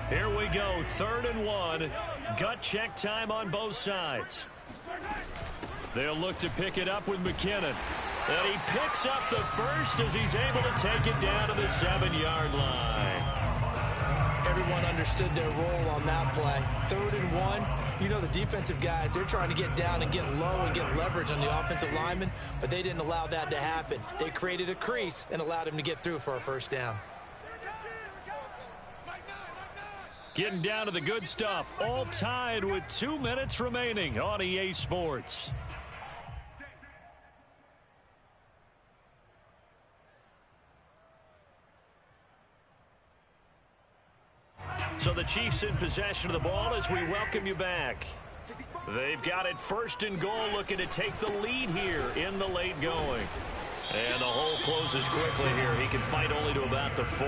Here we go, 3rd and 1. Gut check time on both sides. They'll look to pick it up with McKinnon. And he picks up the first as he's able to take it down to the 7-yard line. Everyone understood their role on that play. 3rd and 1. You know the defensive guys, they're trying to get down and get low and get leverage on the offensive lineman, but they didn't allow that to happen. They created a crease and allowed him to get through for a first down. Getting down to the good stuff. All tied with 2 minutes remaining on EA Sports. So the Chiefs in possession of the ball as we welcome you back. They've got it 1st and goal, looking to take the lead here in the late going. And the hole closes quickly here. He can fight only to about the 4.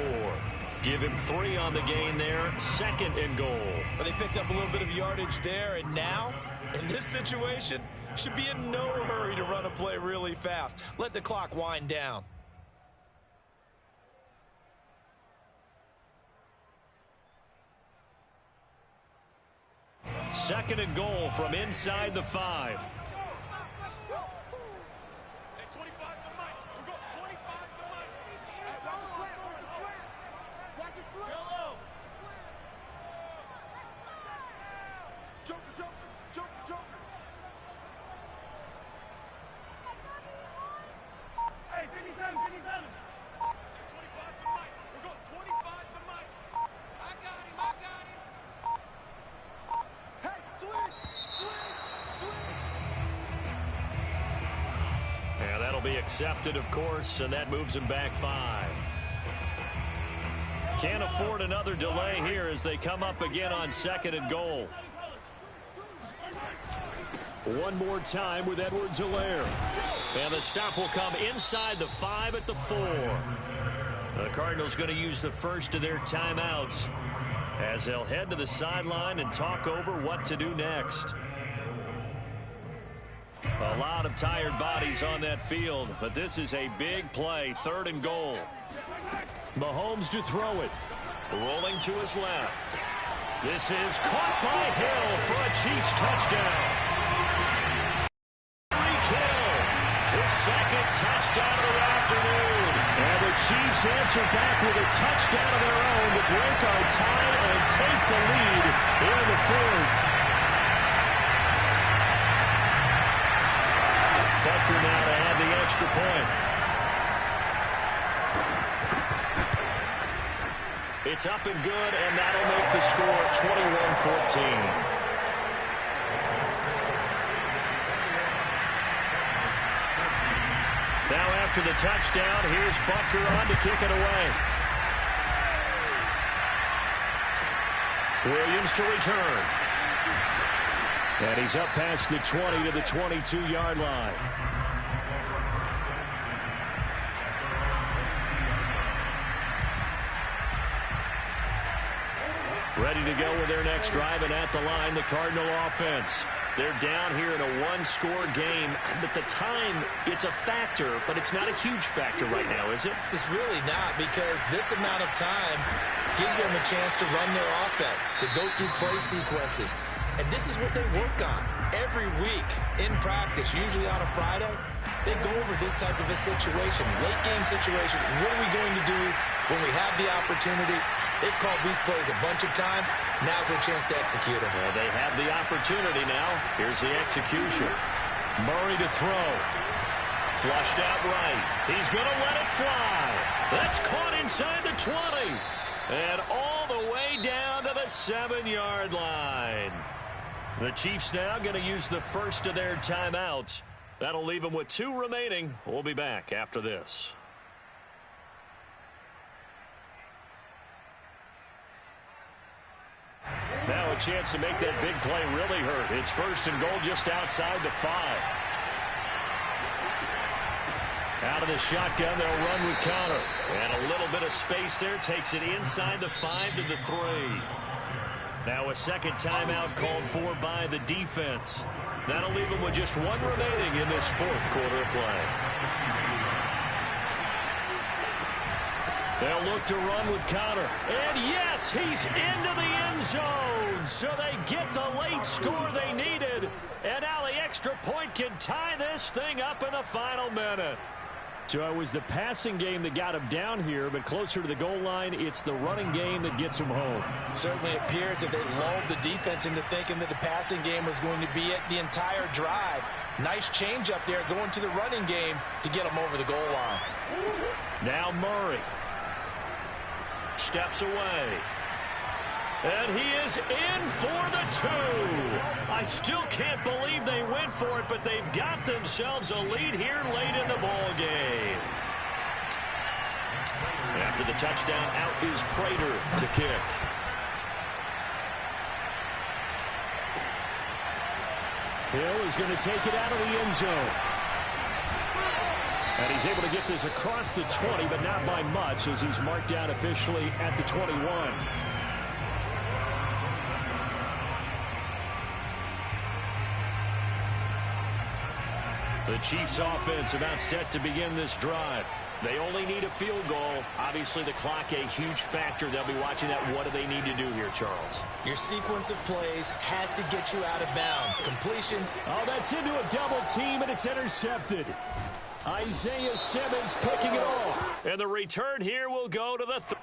Give him 3 on the gain there. 2nd and goal. But they picked up a little bit of yardage there, and now, in this situation, should be in no hurry to run a play really fast. Let the clock wind down. Second and goal from inside the 5. Be accepted, of course, and that moves him back 5. Can't afford another delay here as they come up again on 2nd and goal. One more time with Edwards-Helaire. And the stop will come inside the 5 at the 4. The Cardinals going to use the first of their timeouts as they'll head to the sideline and talk over what to do next. A lot of tired bodies on that field, but this is a big play, 3rd and goal. Mahomes to throw it. Rolling to his left. This is caught by Hill for a Chiefs touchdown. Hill, his 2nd touchdown of the afternoon. And the Chiefs answer back with a touchdown of their own to break our tie and take the lead in the 4th. Bucker now to add the extra point. It's up and good, and that'll make the score 21-14. Now after the touchdown, here's Bucker on to kick it away. Williams to return. And he's up past the 20 to the 22-yard line. Ready to go with their next drive, and at the line, the Cardinal offense. They're down here in a one-score game, but the time, it's a factor, but it's not a huge factor right now, is it? It's really not, because this amount of time gives them a chance to run their offense, to go through play sequences. And this is what they work on every week in practice, usually on a Friday. They go over this type of a situation, late-game situation. What are we going to do when we have the opportunity? They've called these plays a bunch of times. Now's their chance to execute them. Well, they have the opportunity now. Here's the execution. Murray to throw. Flushed out right. He's going to let it fly. That's caught inside the 20. And all the way down to the 7-yard line. The Chiefs now going to use the first of their timeouts. That'll leave them with 2 remaining. We'll be back after this. Now a chance to make that big play really hurt. It's 1st and goal just outside the 5. Out of the shotgun, they'll run with Connor. And a little bit of space there takes it inside the 5 to the 3. Now a second timeout called for by the defense. That'll leave them with just 1 remaining in this 4th quarter of play. They'll look to run with Connor. And yes, he's into the end zone. So they get the late score they needed. And now the extra point can tie this thing up in the final minute. So it was the passing game that got him down here, but closer to the goal line, it's the running game that gets him home. It certainly appears that they lulled the defense into thinking that the passing game was going to be it the entire drive. Nice change up there going to the running game to get them over the goal line. Now Murray steps away. And he is in for the 2. I still can't believe they went for it, but they've got themselves a lead here late in the ball game. After the touchdown, out is Prater to kick. Hill is going to take it out of the end zone. And he's able to get this across the 20, but not by much, as he's marked down officially at the 21. The Chiefs offense about set to begin this drive. They only need a field goal. Obviously, the clock a huge factor. They'll be watching that. What do they need to do here, Charles? Your sequence of plays has to get you out of bounds. Completions. Oh, that's into a double team, and it's intercepted. Isaiah Simmons picking it off. And the return here will go to the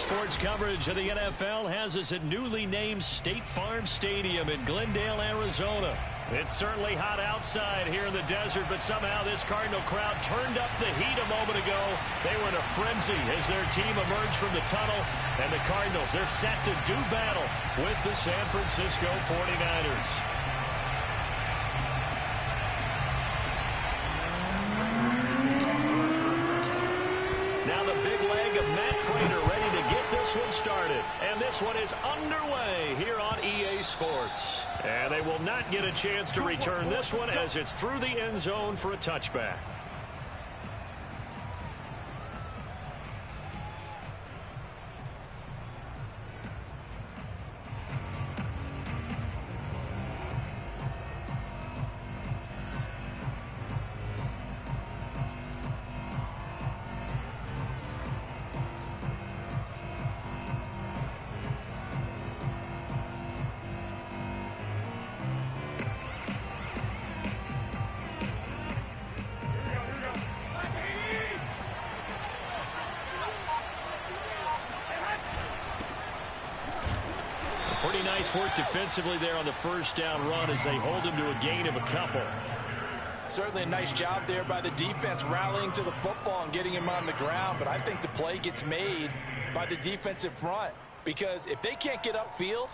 Sports coverage of the NFL has us at newly named State Farm Stadium in Glendale, Arizona. It's certainly hot outside here in the desert, but somehow this Cardinal crowd turned up the heat a moment ago. They were in a frenzy as their team emerged from the tunnel, and the Cardinals, they're set to do battle with the San Francisco 49ers. Started, and this one is underway here on EA Sports. And they will not get a chance to return this one as it's through the end zone for a touchback. Pretty nice work defensively there on the first down run as they hold him to a gain of a couple. Certainly a nice job there by the defense rallying to the football and getting him on the ground, but I think the play gets made by the defensive front because if they can't get upfield,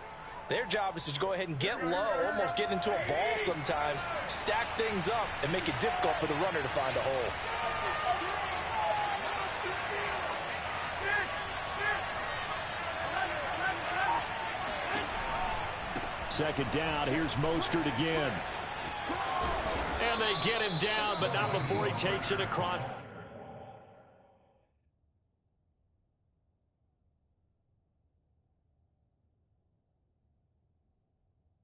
their job is to go ahead and get low, almost get into a ball sometimes, stack things up, and make it difficult for the runner to find a hole. Second down, here's Mostert again. And they get him down, but not before he takes it across.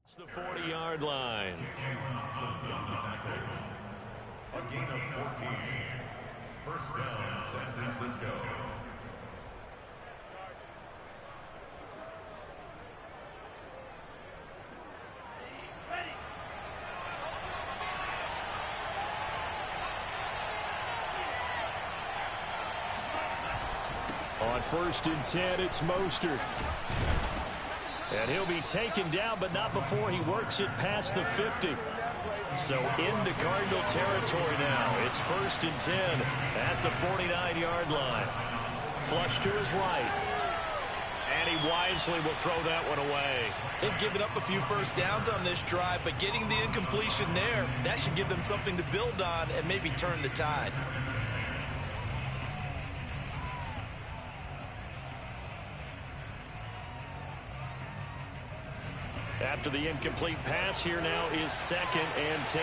It's the 40-yard line. A gain of 14. First down, San Francisco. On 1st and 10, it's Mostert. And he'll be taken down, but not before he works it past the 50. So into Cardinal territory now. It's 1st and 10 at the 49-yard line. Flush to his right. And he wisely will throw that one away. They've given up a few first downs on this drive, but getting the incompletion there, that should give them something to build on and maybe turn the tide. After the incomplete pass, here now is 2nd and 10.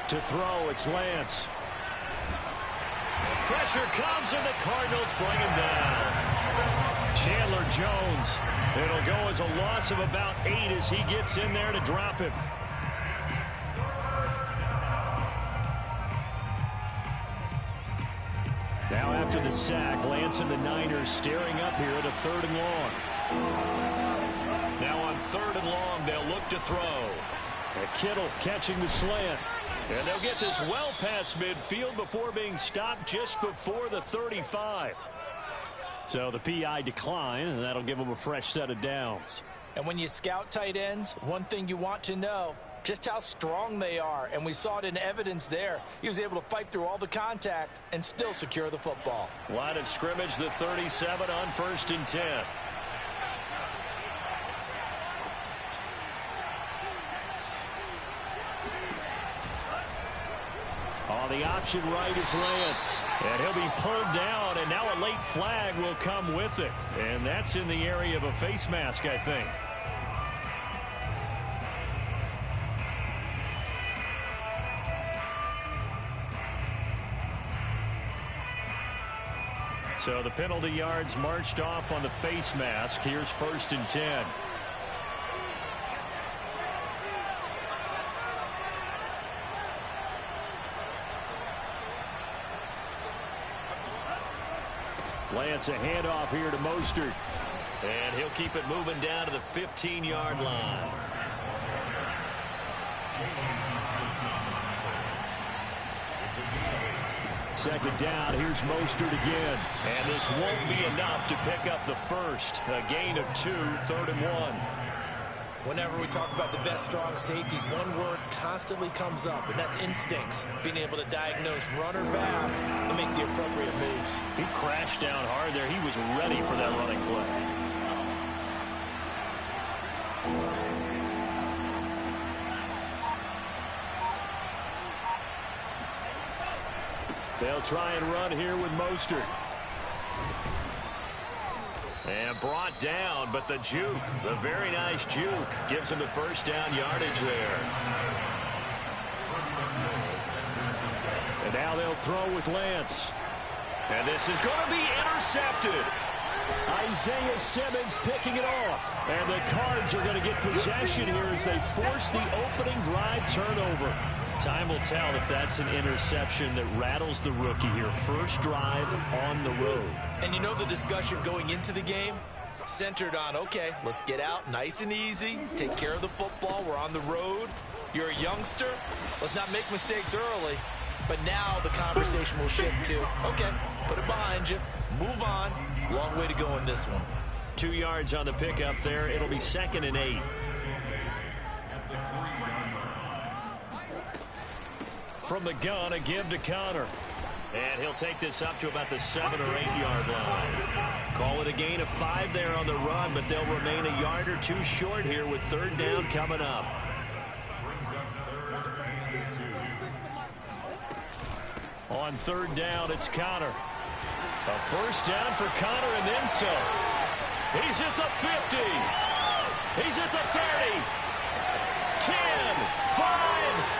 To throw, it's Lance. Pressure comes, and the Cardinals bring him down. Chandler Jones. It'll go as a loss of about 8 as he gets in there to drop him. Now after the sack, Lance and the Niners staring up here at a 3rd and long. Now on 3rd and long, they'll look to throw. And Kittle catching the slant. And they'll get this well past midfield before being stopped just before the 35. So the PI decline, and that'll give them a fresh set of downs. And when you scout tight ends, one thing you want to know, just how strong they are, and we saw it in evidence there. He was able to fight through all the contact and still secure the football. Line of scrimmage, the 37 on 1st and 10. On the option right is Lance. And he'll be pulled down, and now a late flag will come with it. And that's in the area of a face mask, I think. So the penalty yards marched off on the face mask. Here's 1st and 10. Lance a handoff here to Mostert. And he'll keep it moving down to the 15-yard line. second down. Here's Mostert again. And this won't be enough to pick up the first. A gain of 2, 3rd and 1. Whenever we talk about the best strong safeties, one word constantly comes up, and that's instincts. Being able to diagnose run or pass and make the appropriate moves. He crashed down hard there. He was ready for that running play. They'll try and run here with Mostert. And brought down, but the juke, the very nice juke, gives him the first down yardage there. And now they'll throw with Lance. And this is going to be intercepted. Isaiah Simmons picking it off. And the Cards are going to get possession here as they force the opening drive turnover. Time will tell if that's an interception that rattles the rookie here. First drive on the road. And you know the discussion going into the game centered on, okay, let's get out nice and easy, take care of the football, we're on the road. You're a youngster, let's not make mistakes early. But now the conversation will shift to, okay, put it behind you, move on. Long way to go in this one. 2 yards on the pickup there. It'll be 2nd and 8. From the gun, a give to Connor. And he'll take this up to about the 7 or 8 yard line. Call it a gain of 5 there on the run, but they'll remain a yard or 2 short here with 3rd down coming up. On 3rd down, it's Connor. A first down for Connor and then some. He's at the 50. He's at the 30. 10, 5,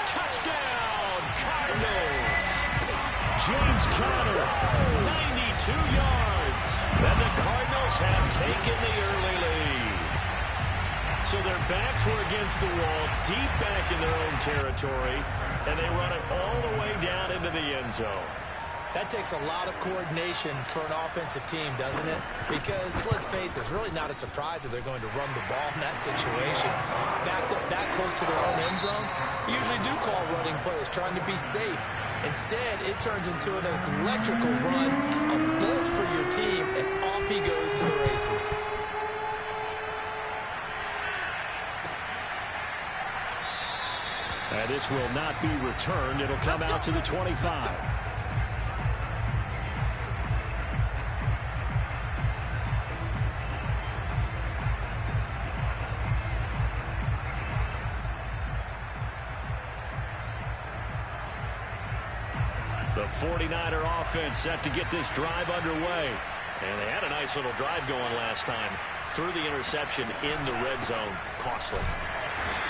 touchdown, Cardinals. James Conner, 92 yards. And the Cardinals have taken the early lead. So their backs were against the wall, deep back in their own territory, and they run it all the way down into the end zone. That takes a lot of coordination for an offensive team, doesn't it? Because, let's face it, it's really not a surprise that they're going to run the ball in that situation. Backed up that close to their own end zone, you usually do call running plays, trying to be safe. Instead, it turns into an electrical run, a bolt for your team, and off he goes to the races. And this will not be returned. It'll come out to the 25. The 49er offense set to get this drive underway. And they had a nice little drive going last time. Threw the interception in the red zone. Costly.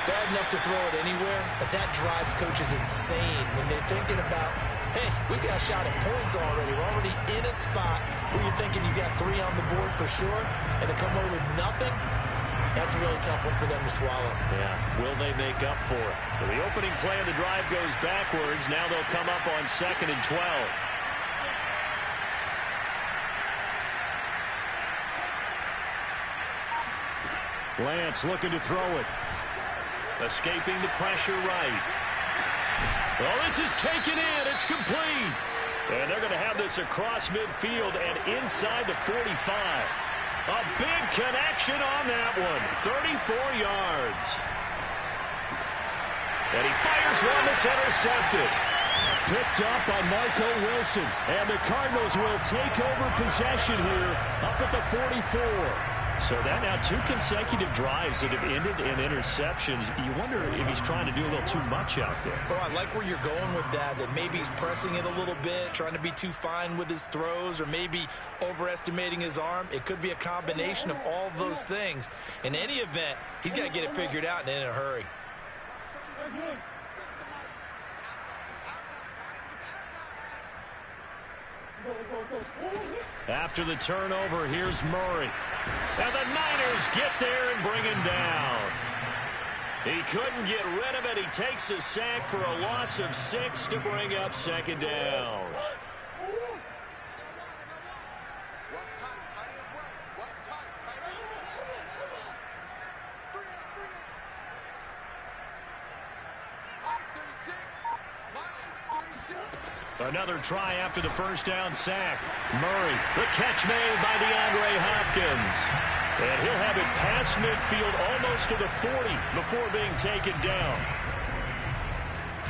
Bad enough to throw it anywhere, but that drives coaches insane when they're thinking about, hey, we got a shot at points already. We're already in a spot where you're thinking you got 3 on the board for sure, and to come away with nothing, that's a really tough one for them to swallow. Yeah, will they make up for it? So the opening play of the drive goes backwards. Now they'll come up on 2nd and 12. Lance looking to throw it. Escaping the pressure right. Well, this is taken in. It's complete. And they're going to have this across midfield and inside the 45. A big connection on that one. 34 yards. And he fires one that's intercepted. Picked up by Marco Wilson. And the Cardinals will take over possession here up at the 44. So that now 2 consecutive drives that have ended in interceptions. You wonder if he's trying to do a little too much out there. Oh, I like where you're going with that maybe he's pressing it a little bit, trying to be too fine with his throws, or maybe overestimating his arm. It could be a combination of all those things. In any event, he's got to get it figured out and in a hurry. After the turnover, here's Murray. And the Niners get there and bring him down. He couldn't get rid of it. He takes a sack for a loss of 6 to bring up 2nd down. Another try after the first down sack. Murray, the catch made by DeAndre Hopkins. And he'll have it past midfield almost to the 40 before being taken down.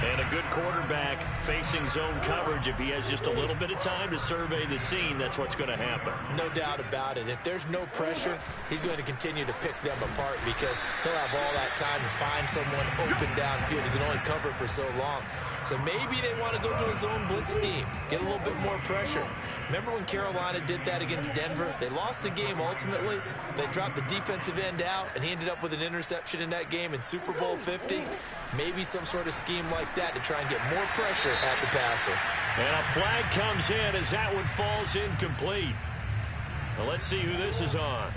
And a good quarterback facing zone coverage. If he has just a little bit of time to survey the scene, that's what's going to happen. No doubt about it. If there's no pressure, he's going to continue to pick them apart because he'll have all that time to find someone open downfield. He can only cover it for so long. So maybe they want to go to a zone blitz scheme, get a little bit more pressure. Remember when Carolina did that against Denver? They lost the game ultimately. They dropped the defensive end out, and he ended up with an interception in that game in Super Bowl 50. Maybe some sort of scheme like that to try and get more pressure at the passer. And a flag comes in as that one falls incomplete. Well, let's see who this is on.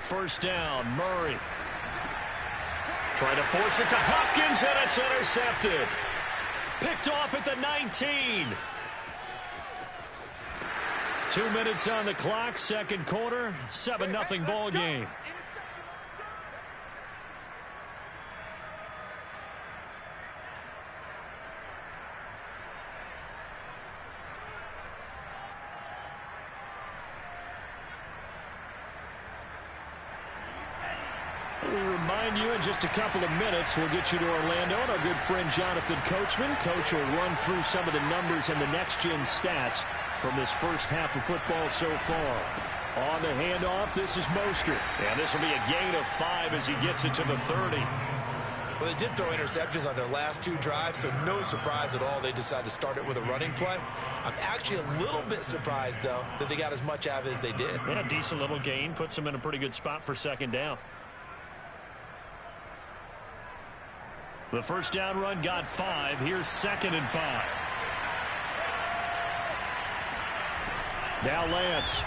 First down, Murray. Trying to force it to Hopkins, and it's intercepted. Picked off at the 19. 2 minutes on the clock, second quarter, 7-0 ball game. We remind you in just a couple of minutes, we'll get you to Orlando and our good friend Jonathan Coachman. Coach will run through some of the numbers and the next-gen stats from this first half of football so far. On the handoff, this is Mostert. And this will be a gain of 5 as he gets it to the 30. Well, they did throw interceptions on their last 2 drives, so no surprise at all they decided to start it with a running play. I'm actually a little bit surprised, though, that they got as much out of it as they did. Yeah, decent little gain. Puts them in a pretty good spot for second down. The first down run got 5. Here's 2nd and 5. Now Lance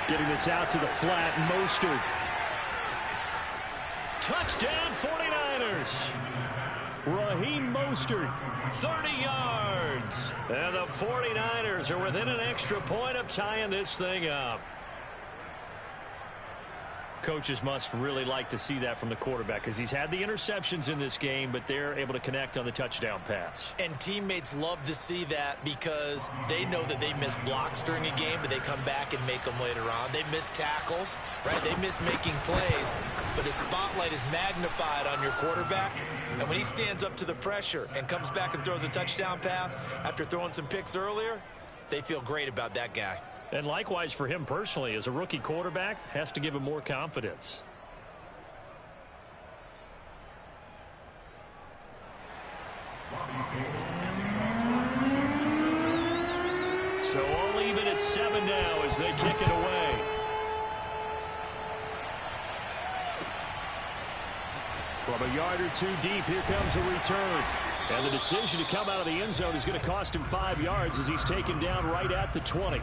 getting this out to the flat. Mostert. Touchdown 49ers. Raheem Mostert, 30 yards. And the 49ers are within an extra point of tying this thing up. Coaches must really like to see that from the quarterback because he's had the interceptions in this game, but they're able to connect on the touchdown pass. And teammates love to see that because they know that they miss blocks during a game, but they come back and make them later on. They miss tackles, right? They miss making plays, but the spotlight is magnified on your quarterback. And when he stands up to the pressure and comes back and throws a touchdown pass after throwing some picks earlier, they feel great about that guy. And likewise for him personally, as a rookie quarterback, has to give him more confidence. So all even at 7 now as they kick it away. From a yard or 2 deep, here comes a return. And the decision to come out of the end zone is going to cost him 5 yards as he's taken down right at the 20.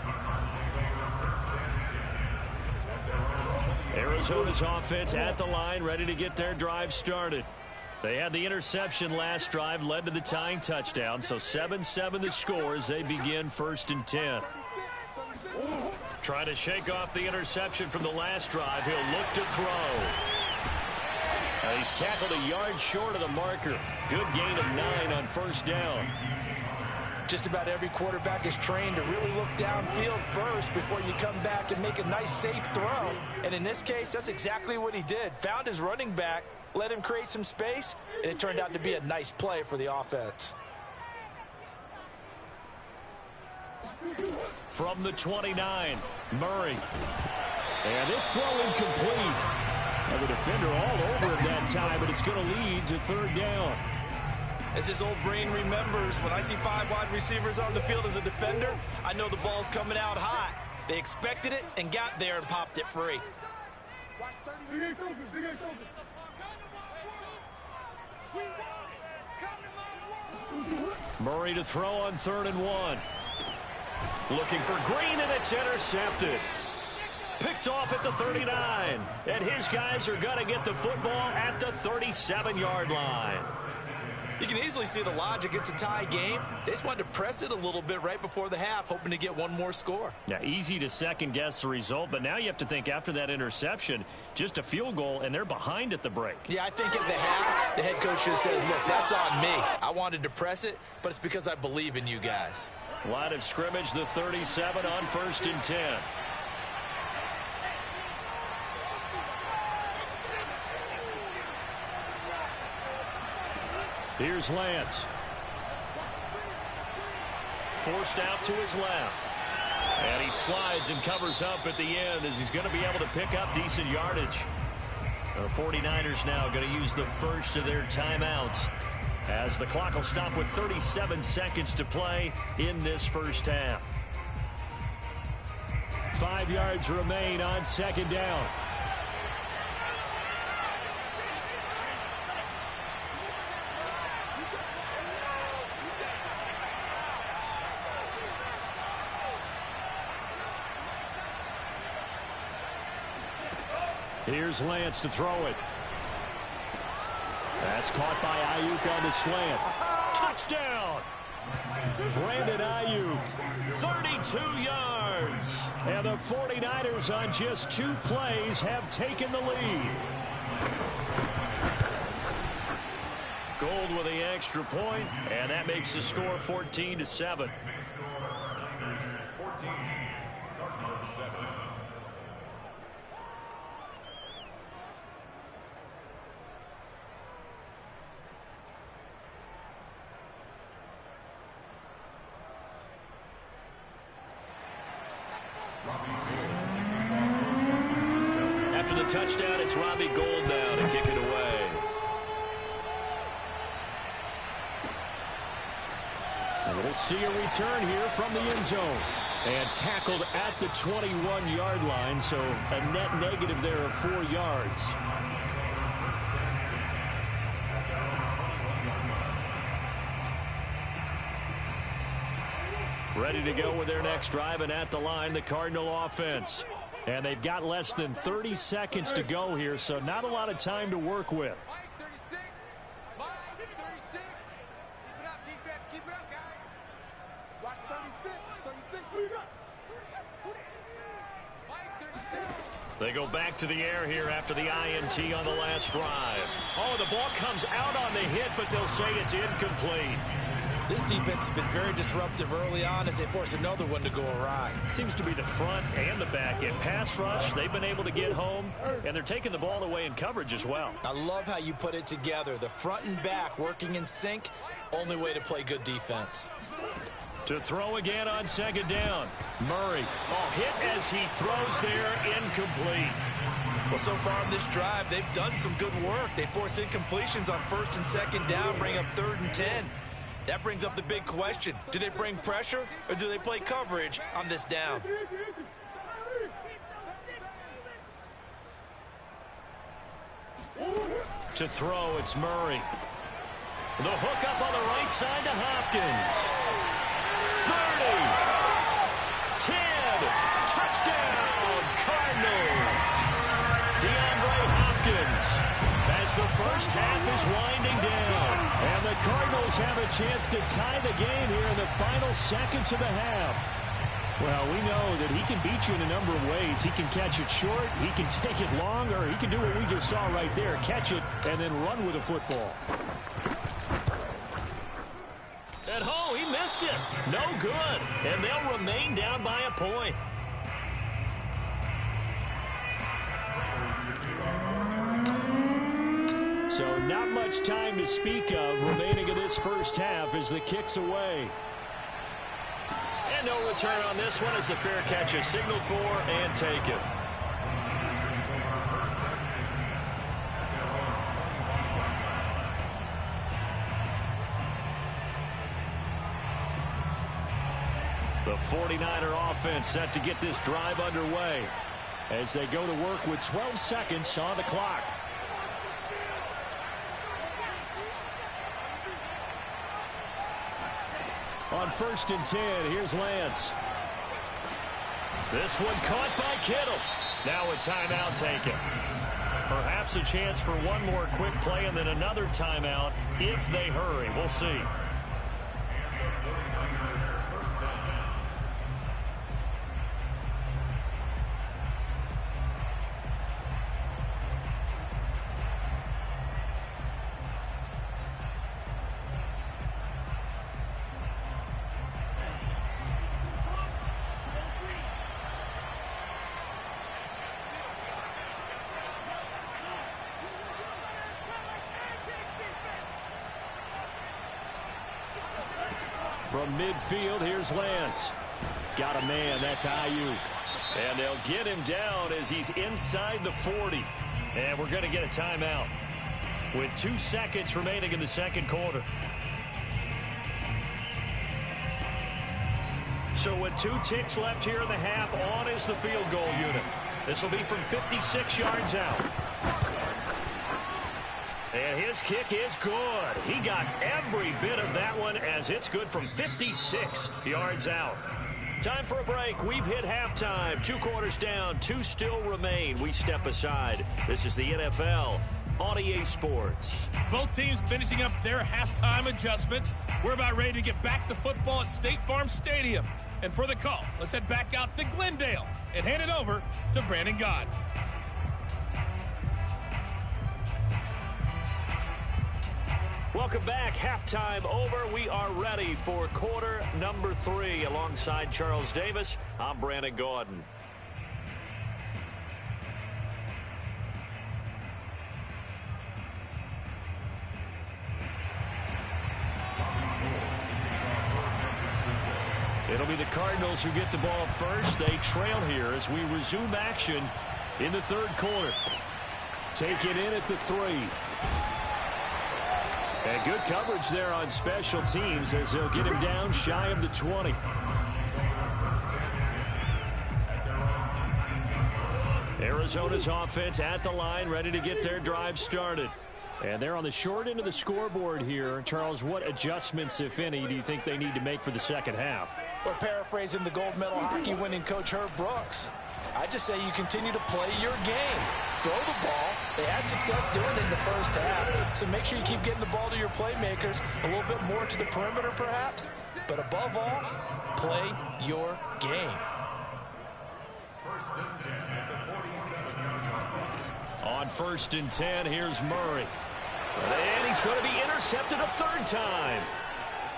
Arizona's offense at the line, ready to get their drive started. They had the interception last drive, led to the tying touchdown, so 7-7 the score as they begin 1st and 10. Trying to shake off the interception from the last drive. He'll look to throw. He's tackled a yard short of the marker. Good gain of 9 on 1st down. Just about every quarterback is trained to really look downfield first before you come back and make a nice, safe throw. And in this case, that's exactly what he did. Found his running back, let him create some space, and it turned out to be a nice play for the offense. From the 29, Murray. And this throw incomplete. And the defender all over him that time, but it's going to lead to 3rd down. As his old brain remembers, when I see 5 wide receivers on the field as a defender, I know the ball's coming out hot. They expected it and got there and popped it free. Murray to throw on 3rd and 1. Looking for Green, and it's intercepted. Picked off at the 39. And his guys are going to get the football at the 37-yard line. You can easily see the logic. It's a tie game. They just wanted to press it a little bit right before the half, hoping to get one more score. Yeah, easy to second-guess the result, but now you have to think after that interception, just a field goal, and they're behind at the break. Yeah, I think at the half, the head coach just says, look, that's on me. I wanted to press it, but it's because I believe in you guys. Line of scrimmage, the 37 on 1st and 10. Here's Lance. Forced out to his left. And he slides and covers up at the end as he's going to be able to pick up decent yardage. The 49ers now going to use the first of their timeouts as the clock will stop with 37 seconds to play in this first half. 5 yards remain on 2nd down. Here's Lance to throw it. That's caught by Ayuk on the slant. Touchdown! Brandon Ayuk, 32 yards. And the 49ers on just 2 plays have taken the lead. Gold with the extra point, and that makes the score 14-7. After the touchdown, it's Robbie Gould now to kick it away. And we'll see a return here from the end zone. And tackled at the 21-yard line, so a net negative there of 4 yards. Ready to go with their next drive, and at the line, the Cardinal offense. And they've got less than 30 seconds to go here, so not a lot of time to work with. Mike 36. Mike 36. Keep it up, defense. Keep it up, guys. Watch 36. 36. Put it up. Put it. Mike 36. They go back to the air here after the INT on the last drive. Oh, the ball comes out on the hit, but they'll say it's incomplete. This defense has been very disruptive early on as they force another one to go awry. Seems to be the front and the back end. Pass rush, they've been able to get home, and they're taking the ball away in coverage as well. I love how you put it together. The front and back working in sync, only way to play good defense. To throw again on 2nd down. Murray. Oh, hit as he throws there, incomplete. Well, so far in this drive, they've done some good work. They force incompletions on 1st and 2nd down, bring up 3rd and 10. That brings up the big question. Do they bring pressure or do they play coverage on this down? To throw, it's Murray. The hook up on the right side to Hopkins. 30. 10. Touchdown, Cardinals. DeAndre Hopkins. As the first half is winding down. And the Cardinals have a chance to tie the game here in the final seconds of the half. Well, we know that he can beat you in a number of ways. He can catch it short, he can take it long, or he can do what we just saw right there, catch it and then run with the football. And oh, he missed it. No good. And they'll remain down by a point. So not much time to speak of remaining in this first half as the kick's away. And no return on this one as the fair catch is signaled for and taken. The 49er offense set to get this drive underway as they go to work with 12 seconds on the clock. On 1st and 10, here's Lance. This one caught by Kittle. Now a timeout taken. Perhaps a chance for one more quick play and then another timeout if they hurry. We'll see. From midfield, here's Lance. Got a man, that's Ayuk. And they'll get him down as he's inside the 40. And we're going to get a timeout with 2 seconds remaining in the second quarter. So with 2 ticks left here in the half, on is the field goal unit. This will be from 56 yards out. And his kick is good. He got every bit of that one as it's good from 56 yards out. Time for a break. We've hit halftime. 2 quarters down. 2 still remain. We step aside. This is the NFL on EA Sports. Both teams finishing up their halftime adjustments. We're about ready to get back to football at State Farm Stadium. And for the call, let's head back out to Glendale and hand it over to Brandon Gaud. Welcome back. Halftime over. We are ready for quarter number 3. Alongside Charles Davis, I'm Brandon Gaudin. It'll be the Cardinals who get the ball first. They trail here as we resume action in the third quarter. Take it in at the 3. And good coverage there on special teams as they'll get him down shy of the 20. Arizona's offense at the line, ready to get their drive started. And they're on the short end of the scoreboard here. Charles, what adjustments, if any, do you think they need to make for the second half? Well, paraphrasing the gold medal hockey winning coach Herb Brooks, I just say you continue to play your game. Throw the ball. They had success doing it in the first half. So make sure you keep getting the ball to your playmakers, a little bit more to the perimeter perhaps. But above all, play your game. First and 10 at the 47-yard line. On 1st and 10, here's Murray. And he's going to be intercepted a 3rd time.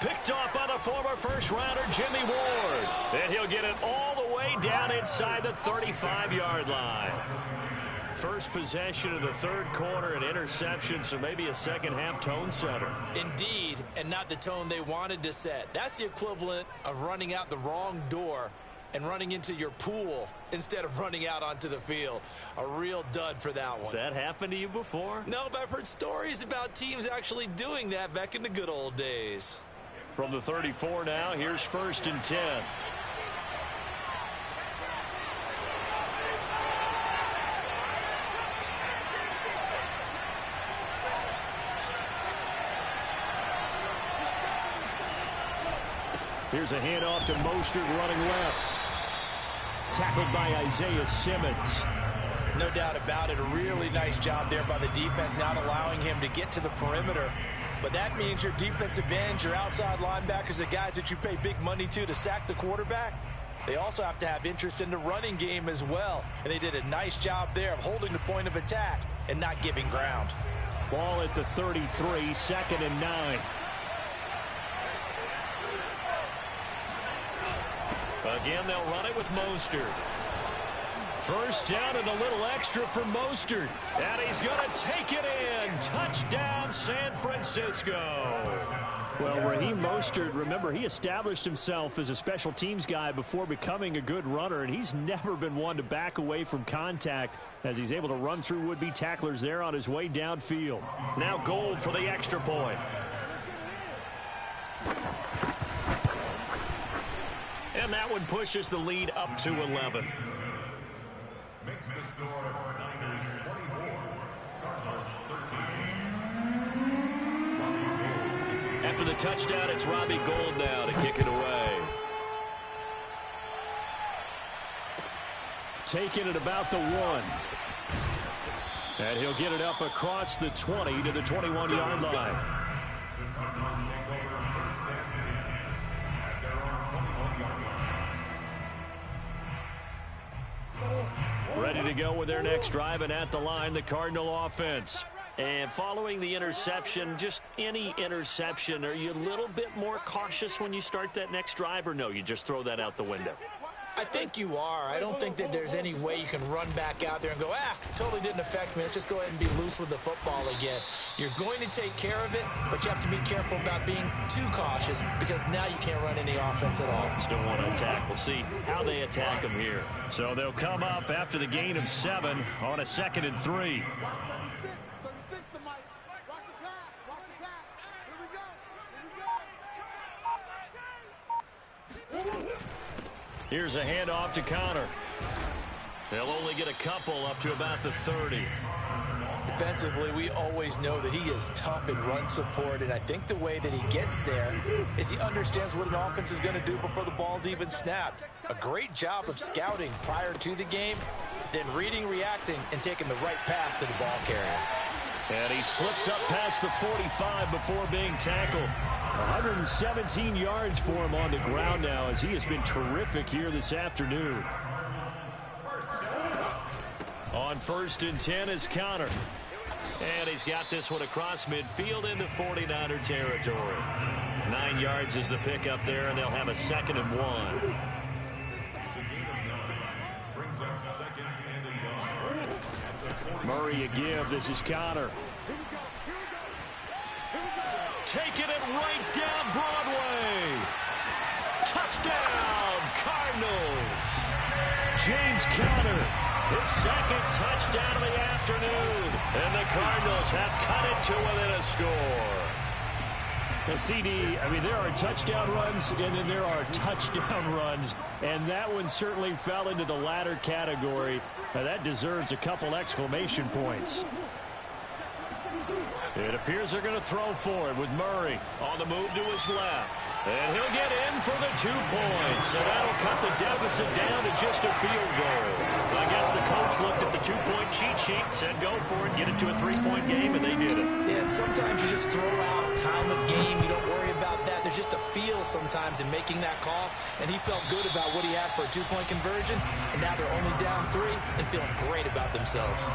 Picked off by the former first-rounder Jimmy Ward. And he'll get it all the way down inside the 35-yard line. First possession of the third quarter, an interception, so maybe a second-half tone setter. Indeed, and not the tone they wanted to set. That's the equivalent of running out the wrong door and running into your pool instead of running out onto the field. A real dud for that one. Has that happened to you before? No, but I've heard stories about teams actually doing that back in the good old days. From the 34 now, here's 1st and 10. Here's a handoff to Mostert running left. Tackled by Isaiah Simmons. No doubt about it. A really nice job there by the defense, not allowing him to get to the perimeter. But that means your defensive ends, your outside linebackers, the guys that you pay big money to sack the quarterback, they also have to have interest in the running game as well. And they did a nice job there of holding the point of attack and not giving ground. Ball at the 33, 2nd and 9. Again, they'll run it with Mostert. First down and a little extra for Mostert. And he's going to take it in. Touchdown, San Francisco. Well, Raheem Mostert, remember, he established himself as a special teams guy before becoming a good runner, and he's never been one to back away from contact as he's able to run through would-be tacklers there on his way downfield. Now Gold for the extra point. And that one pushes the lead up to 11. Makes the score Niners 24, Cardinals 13. After the touchdown, it's Robbie Gould now to kick it away. Taking it about the 1. And he'll get it up across the 20 to the 21-yard line. Ready to go with their next drive, and at the line, the Cardinal offense. And following the interception, just any interception, are you a little bit more cautious when you start that next drive, or no, you just throw that out the window? I think you are. I don't think that there's any way you can run back out there and go, totally didn't affect me. Let's just go ahead and be loose with the football again. You're going to take care of it, but you have to be careful about being too cautious because now you can't run any offense at all. Still want to attack. We'll see how they attack them here. So they'll come up after the gain of 7 on a 2nd and 3. Here's a handoff to Connor. They'll only get a couple up to about the 30. Defensively, we always know that he is tough in run support, and I think the way that he gets there is he understands what an offense is going to do before the ball's even snapped. A great job of scouting prior to the game, then reading, reacting, and taking the right path to the ball carrier. And he slips up past the 45 before being tackled. 117 yards for him on the ground now, as he has been terrific here this afternoon. On 1st and 10 is Connor. And he's got this one across midfield into 49er territory. 9 yards is the pickup there, and they'll have a 2nd and 1. Murray a give. This is Connor. Taking it right down Broadway. Touchdown, Cardinals. James Conner, his 2nd touchdown of the afternoon. And the Cardinals have cut it to within a score. The CD, I mean, there are touchdown runs, and then there are touchdown runs. And that one certainly fell into the latter category. Now, that deserves a couple exclamation points. It appears they're going to throw for it with Murray on the move to his left. And he'll get in for the 2 points. And that'll cut the deficit down to just a field goal. I guess the coach looked at the 2-point cheat sheet, said go for it, get it to a 3-point game, and they did it. Yeah, and sometimes you just throw out time of game. You don't worry about that. There's just a feel sometimes in making that call. And he felt good about what he had for a 2-point conversion. And now they're only down 3 and feeling great about themselves.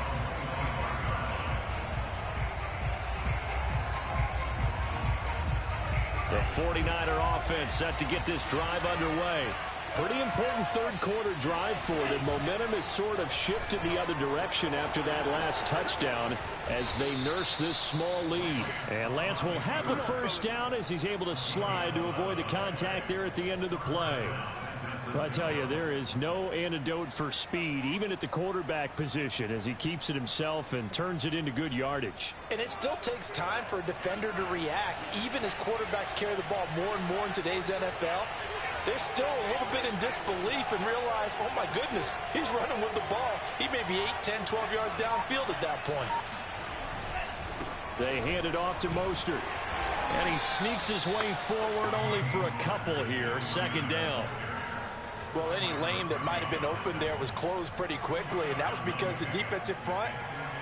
The 49er offense set to get this drive underway. Pretty important 3rd quarter drive for them. Momentum has sort of shifted the other direction after that last touchdown as they nurse this small lead. And Lance will have the 1st down as he's able to slide to avoid the contact there at the end of the play. But I tell you, there is no antidote for speed, even at the quarterback position, as he keeps it himself and turns it into good yardage. And it still takes time for a defender to react, even as quarterbacks carry the ball more and more in today's NFL. They're still a little bit in disbelief and realize, oh my goodness, he's running with the ball. He may be 8, 10, 12 yards downfield at that point. They hand it off to Mostert. And he sneaks his way forward only for a couple here. 2nd down. Well, any lane that might have been open there was closed pretty quickly, and that was because the defensive front,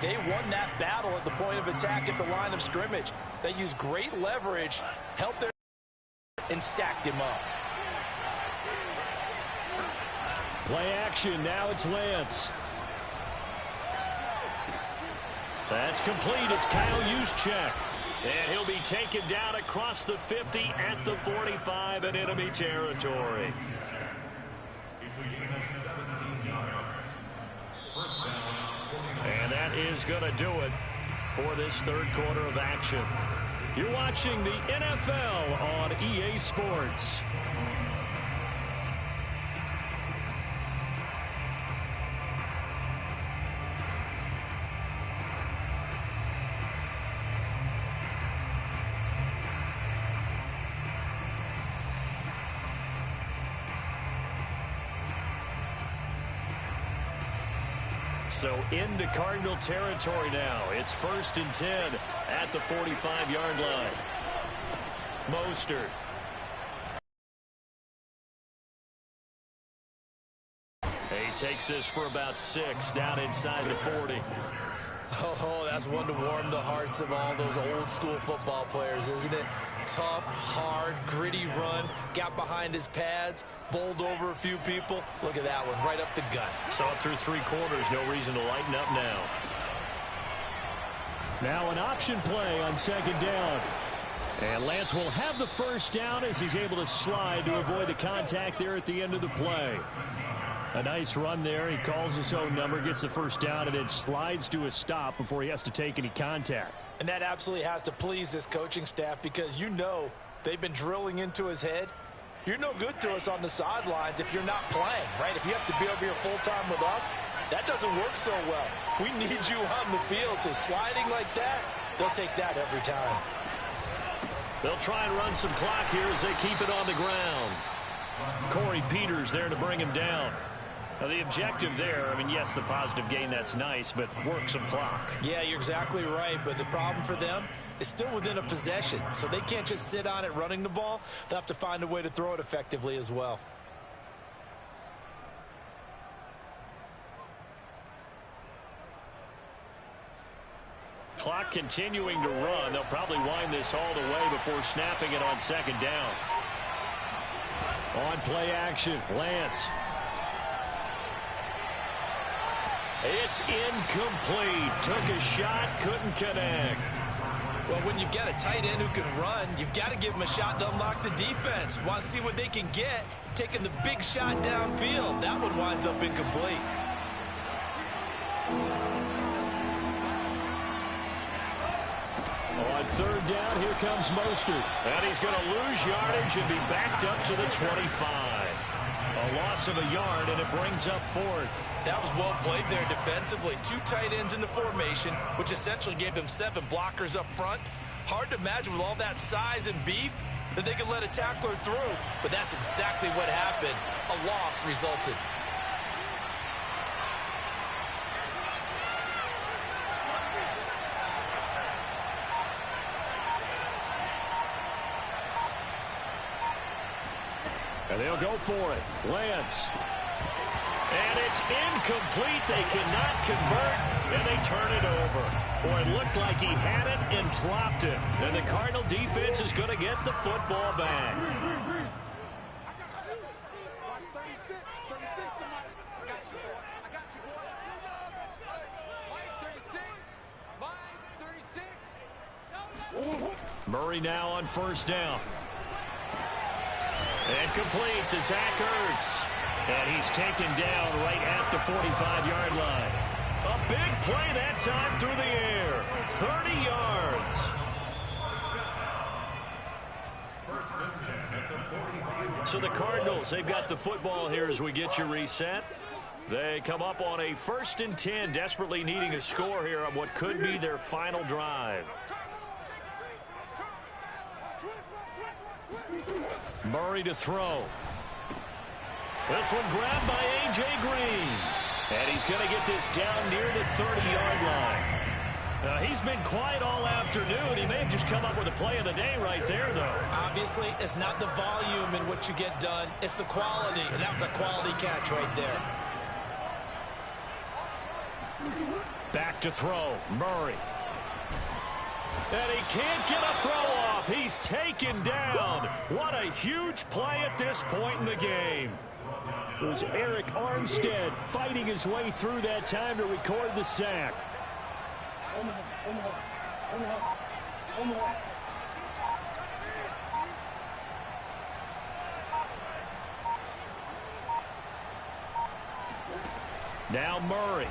they won that battle at the point of attack at the line of scrimmage. They used great leverage, helped their and stacked him up. Play action. Now it's Lance. That's complete. It's Kyle Juszczyk. And he'll be taken down across the 50 at the 45 in enemy territory. And that is going to do it for this 3rd quarter of action. You're watching the NFL on EA Sports. So into Cardinal territory now. It's 1st and 10 at the 45-yard line. Mostert. He takes this for about 6 down inside the 40. Oh, that's one to warm the hearts of all those old school football players, isn't it? Tough, hard, gritty run, got behind his pads, bowled over a few people. Look at that one, right up the gut. Saw it through 3 quarters, no reason to lighten up now. Now an option play on 2nd down. And Lance will have the first down as he's able to slide to avoid the contact there at the end of the play. A nice run there. He calls his own number, gets the first down, and then slides to a stop before he has to take any contact. And that absolutely has to please this coaching staff because you know they've been drilling into his head. You're no good to us on the sidelines if you're not playing, right? If you have to be over here full-time with us, that doesn't work so well. We need you on the field, so sliding like that, they'll take that every time. They'll try and run some clock here as they keep it on the ground. Corey Peters there to bring him down. Now, the objective there, I mean, yes, the positive gain, that's nice, but work some clock. Yeah, you're exactly right, but the problem for them is still within a possession, so they can't just sit on it running the ball. They'll have to find a way to throw it effectively as well. Clock continuing to run. They'll probably wind this all the way before snapping it on 2nd down. On play action, Lance. It's incomplete. Took a shot, couldn't connect. Well, when you've got a tight end who can run, you've got to give him a shot to unlock the defense. Want to see what they can get, taking the big shot downfield. That one winds up incomplete. On 3rd down, here comes Mostert. And he's going to lose yardage and be backed up to the 25. A loss of a yard, and it brings up 4th. That was well played there defensively. 2 tight ends in the formation, which essentially gave them 7 blockers up front. Hard to imagine with all that size and beef that they could let a tackler through. But that's exactly what happened. A loss resulted. And they'll go for it. Lance. And it's incomplete. They cannot convert, and they turn it over. Boy, it looked like he had it and dropped it. And the Cardinal defense is going to get the football back. Murray now on 1st down. And complete to Zach Ertz. And he's taken down right at the 45-yard line. A big play that time through the air. 30 yards. So the Cardinals, they've got the football here as we get you reset. They come up on a 1st and 10, desperately needing a score here on what could be their final drive. Murray to throw. This one grabbed by A.J. Green. And he's going to get this down near the 30-yard line. He's been quiet all afternoon. He may have just come up with a play of the day right there, though. Obviously, it's not the volume in what you get done. It's the quality, and that was a quality catch right there. Back to throw. Murray. And he can't get a throw off. He's taken down. What a huge play at this point in the game. It was Eric Armstead fighting his way through that time to record the sack. Now Murray.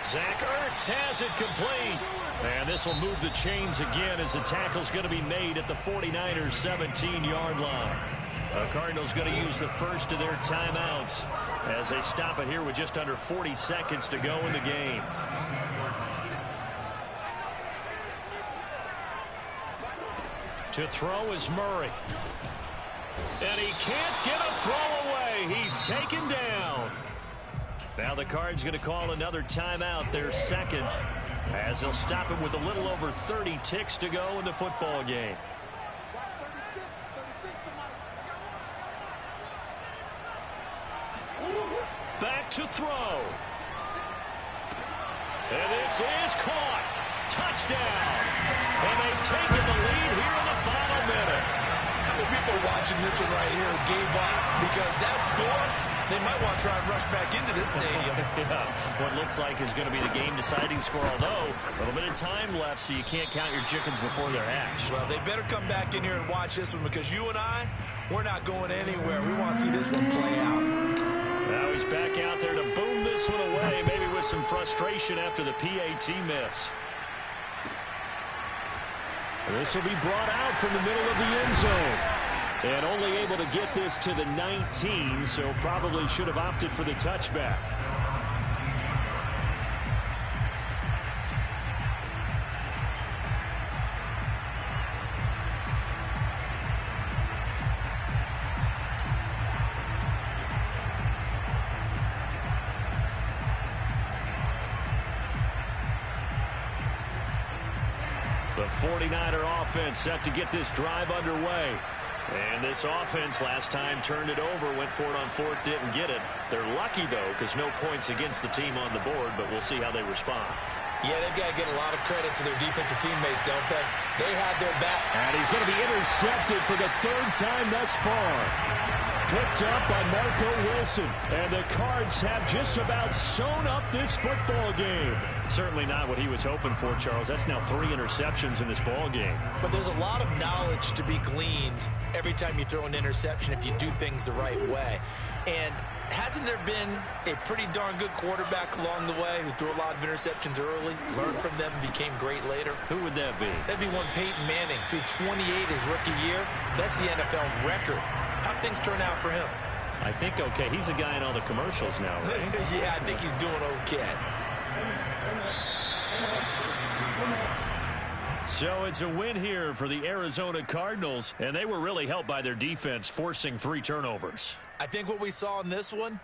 Zach Ertz has it complete. And this will move the chains again as the tackle's going to be made at the 49ers' 17-yard line. The Cardinals going to use the first of their timeouts as they stop it here with just under 40 seconds to go in the game. To throw is Murray. And he can't get a throw away. He's taken down. Now the Cards going to call another timeout, their second, as they'll stop it with a little over 30 ticks to go in the football game. Back to throw. And this is caught. Touchdown. And they've taken the lead here in the final minute. How many people watching this one right here gave up? Because that score, they might want to try and rush back into this stadium. Yeah, what looks like is going to be the game-deciding score, although a little bit of time left, so you can't count your chickens before they're hatched. Well, they better come back in here and watch this one, because you and I, we're not going anywhere. We want to see this one play out. Now he's back out there to boom this one away, maybe with some frustration after the PAT miss. This will be brought out from the middle of the end zone. And only able to get this to the 19, so probably should have opted for the touchback. The 49er offense set to get this drive underway. And this offense last time turned it over, went for it on fourth, didn't get it. They're lucky, though, because no points against the team on the board, but we'll see how they respond. Yeah, they've got to get a lot of credit to their defensive teammates, don't they? They had their back. And he's going to be intercepted for the third time thus far. Picked up by Marco Wilson. And the Cards have just about sewn up this football game. Certainly not what he was hoping for, Charles. That's now 3 interceptions in this ball game. But there's a lot of knowledge to be gleaned every time you throw an interception if you do things the right way. And hasn't there been a pretty darn good quarterback along the way who threw a lot of interceptions early, learned from them, became great later? Who would that be? That'd be one Peyton Manning. Threw 28 his rookie year. That's the NFL record. How'd things turn out for him? I think okay. He's a guy in all the commercials now, right? Yeah, I think he's doing okay. So it's a win here for the Arizona Cardinals, and they were really helped by their defense, forcing 3 turnovers. I think what we saw in this one,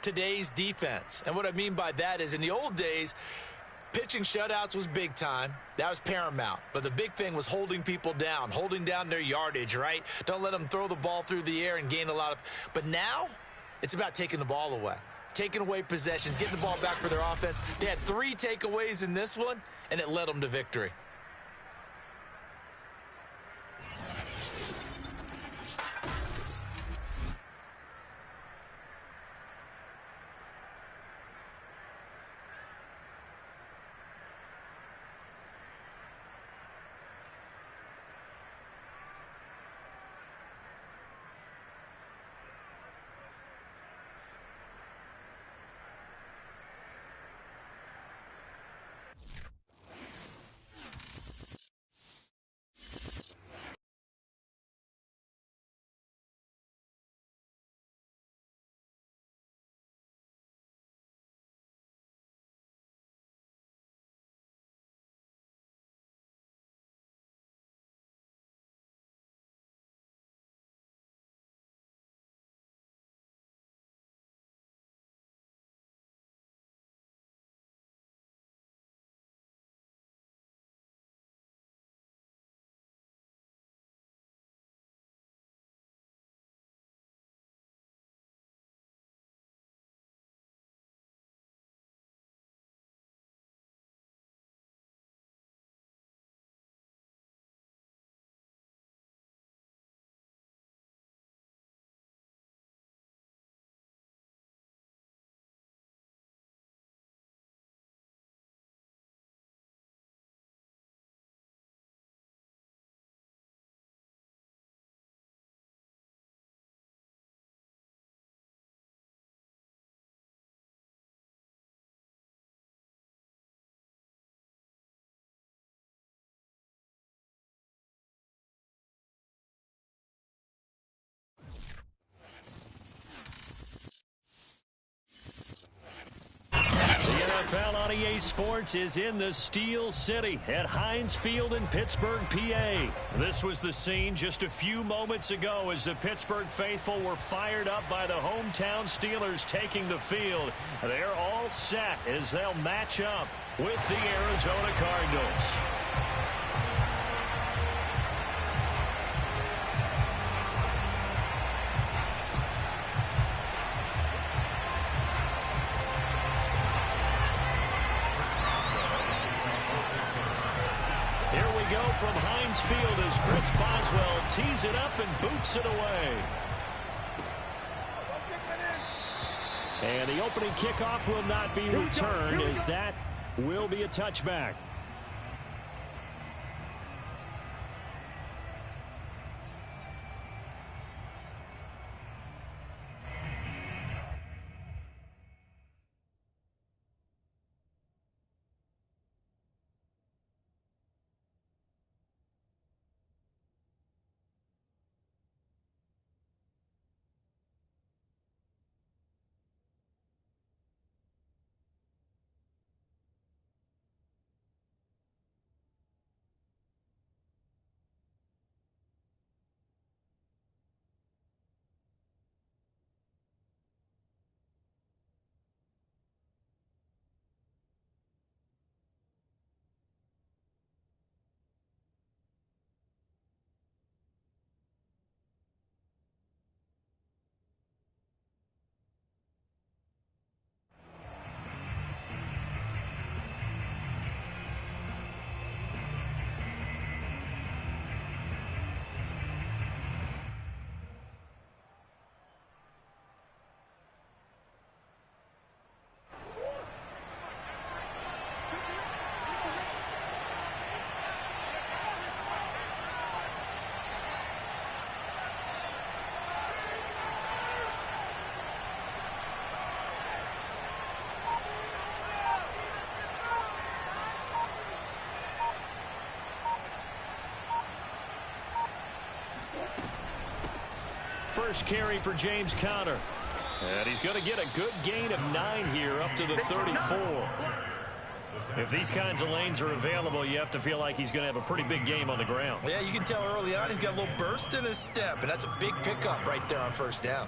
today's defense. And what I mean by that is in the old days, pitching shutouts was big time. That was paramount. But the big thing was holding people down, holding down their yardage, right? Don't let them throw the ball through the air and gain a lot of... But now, it's about taking the ball away. Taking away possessions, getting the ball back for their offense. They had 3 takeaways in this one, and it led them to victory. NFL on EA Sports is in the Steel City at Heinz Field in Pittsburgh, PA. This was the scene just a few moments ago as the Pittsburgh faithful were fired up by the hometown Steelers taking the field. They're all set as they'll match up with the Arizona Cardinals. from Heinz Field as Chris Boswell tees it up and boots it away. And the opening kickoff will not be returned, as that will be a touchback. First carry for James Conner. And he's going to get a good gain of 9 here up to the 34. If these kinds of lanes are available, you have to feel like he's going to have a pretty big game on the ground. Yeah, you can tell early on he's got a little burst in his step, and that's a big pickup right there on first down.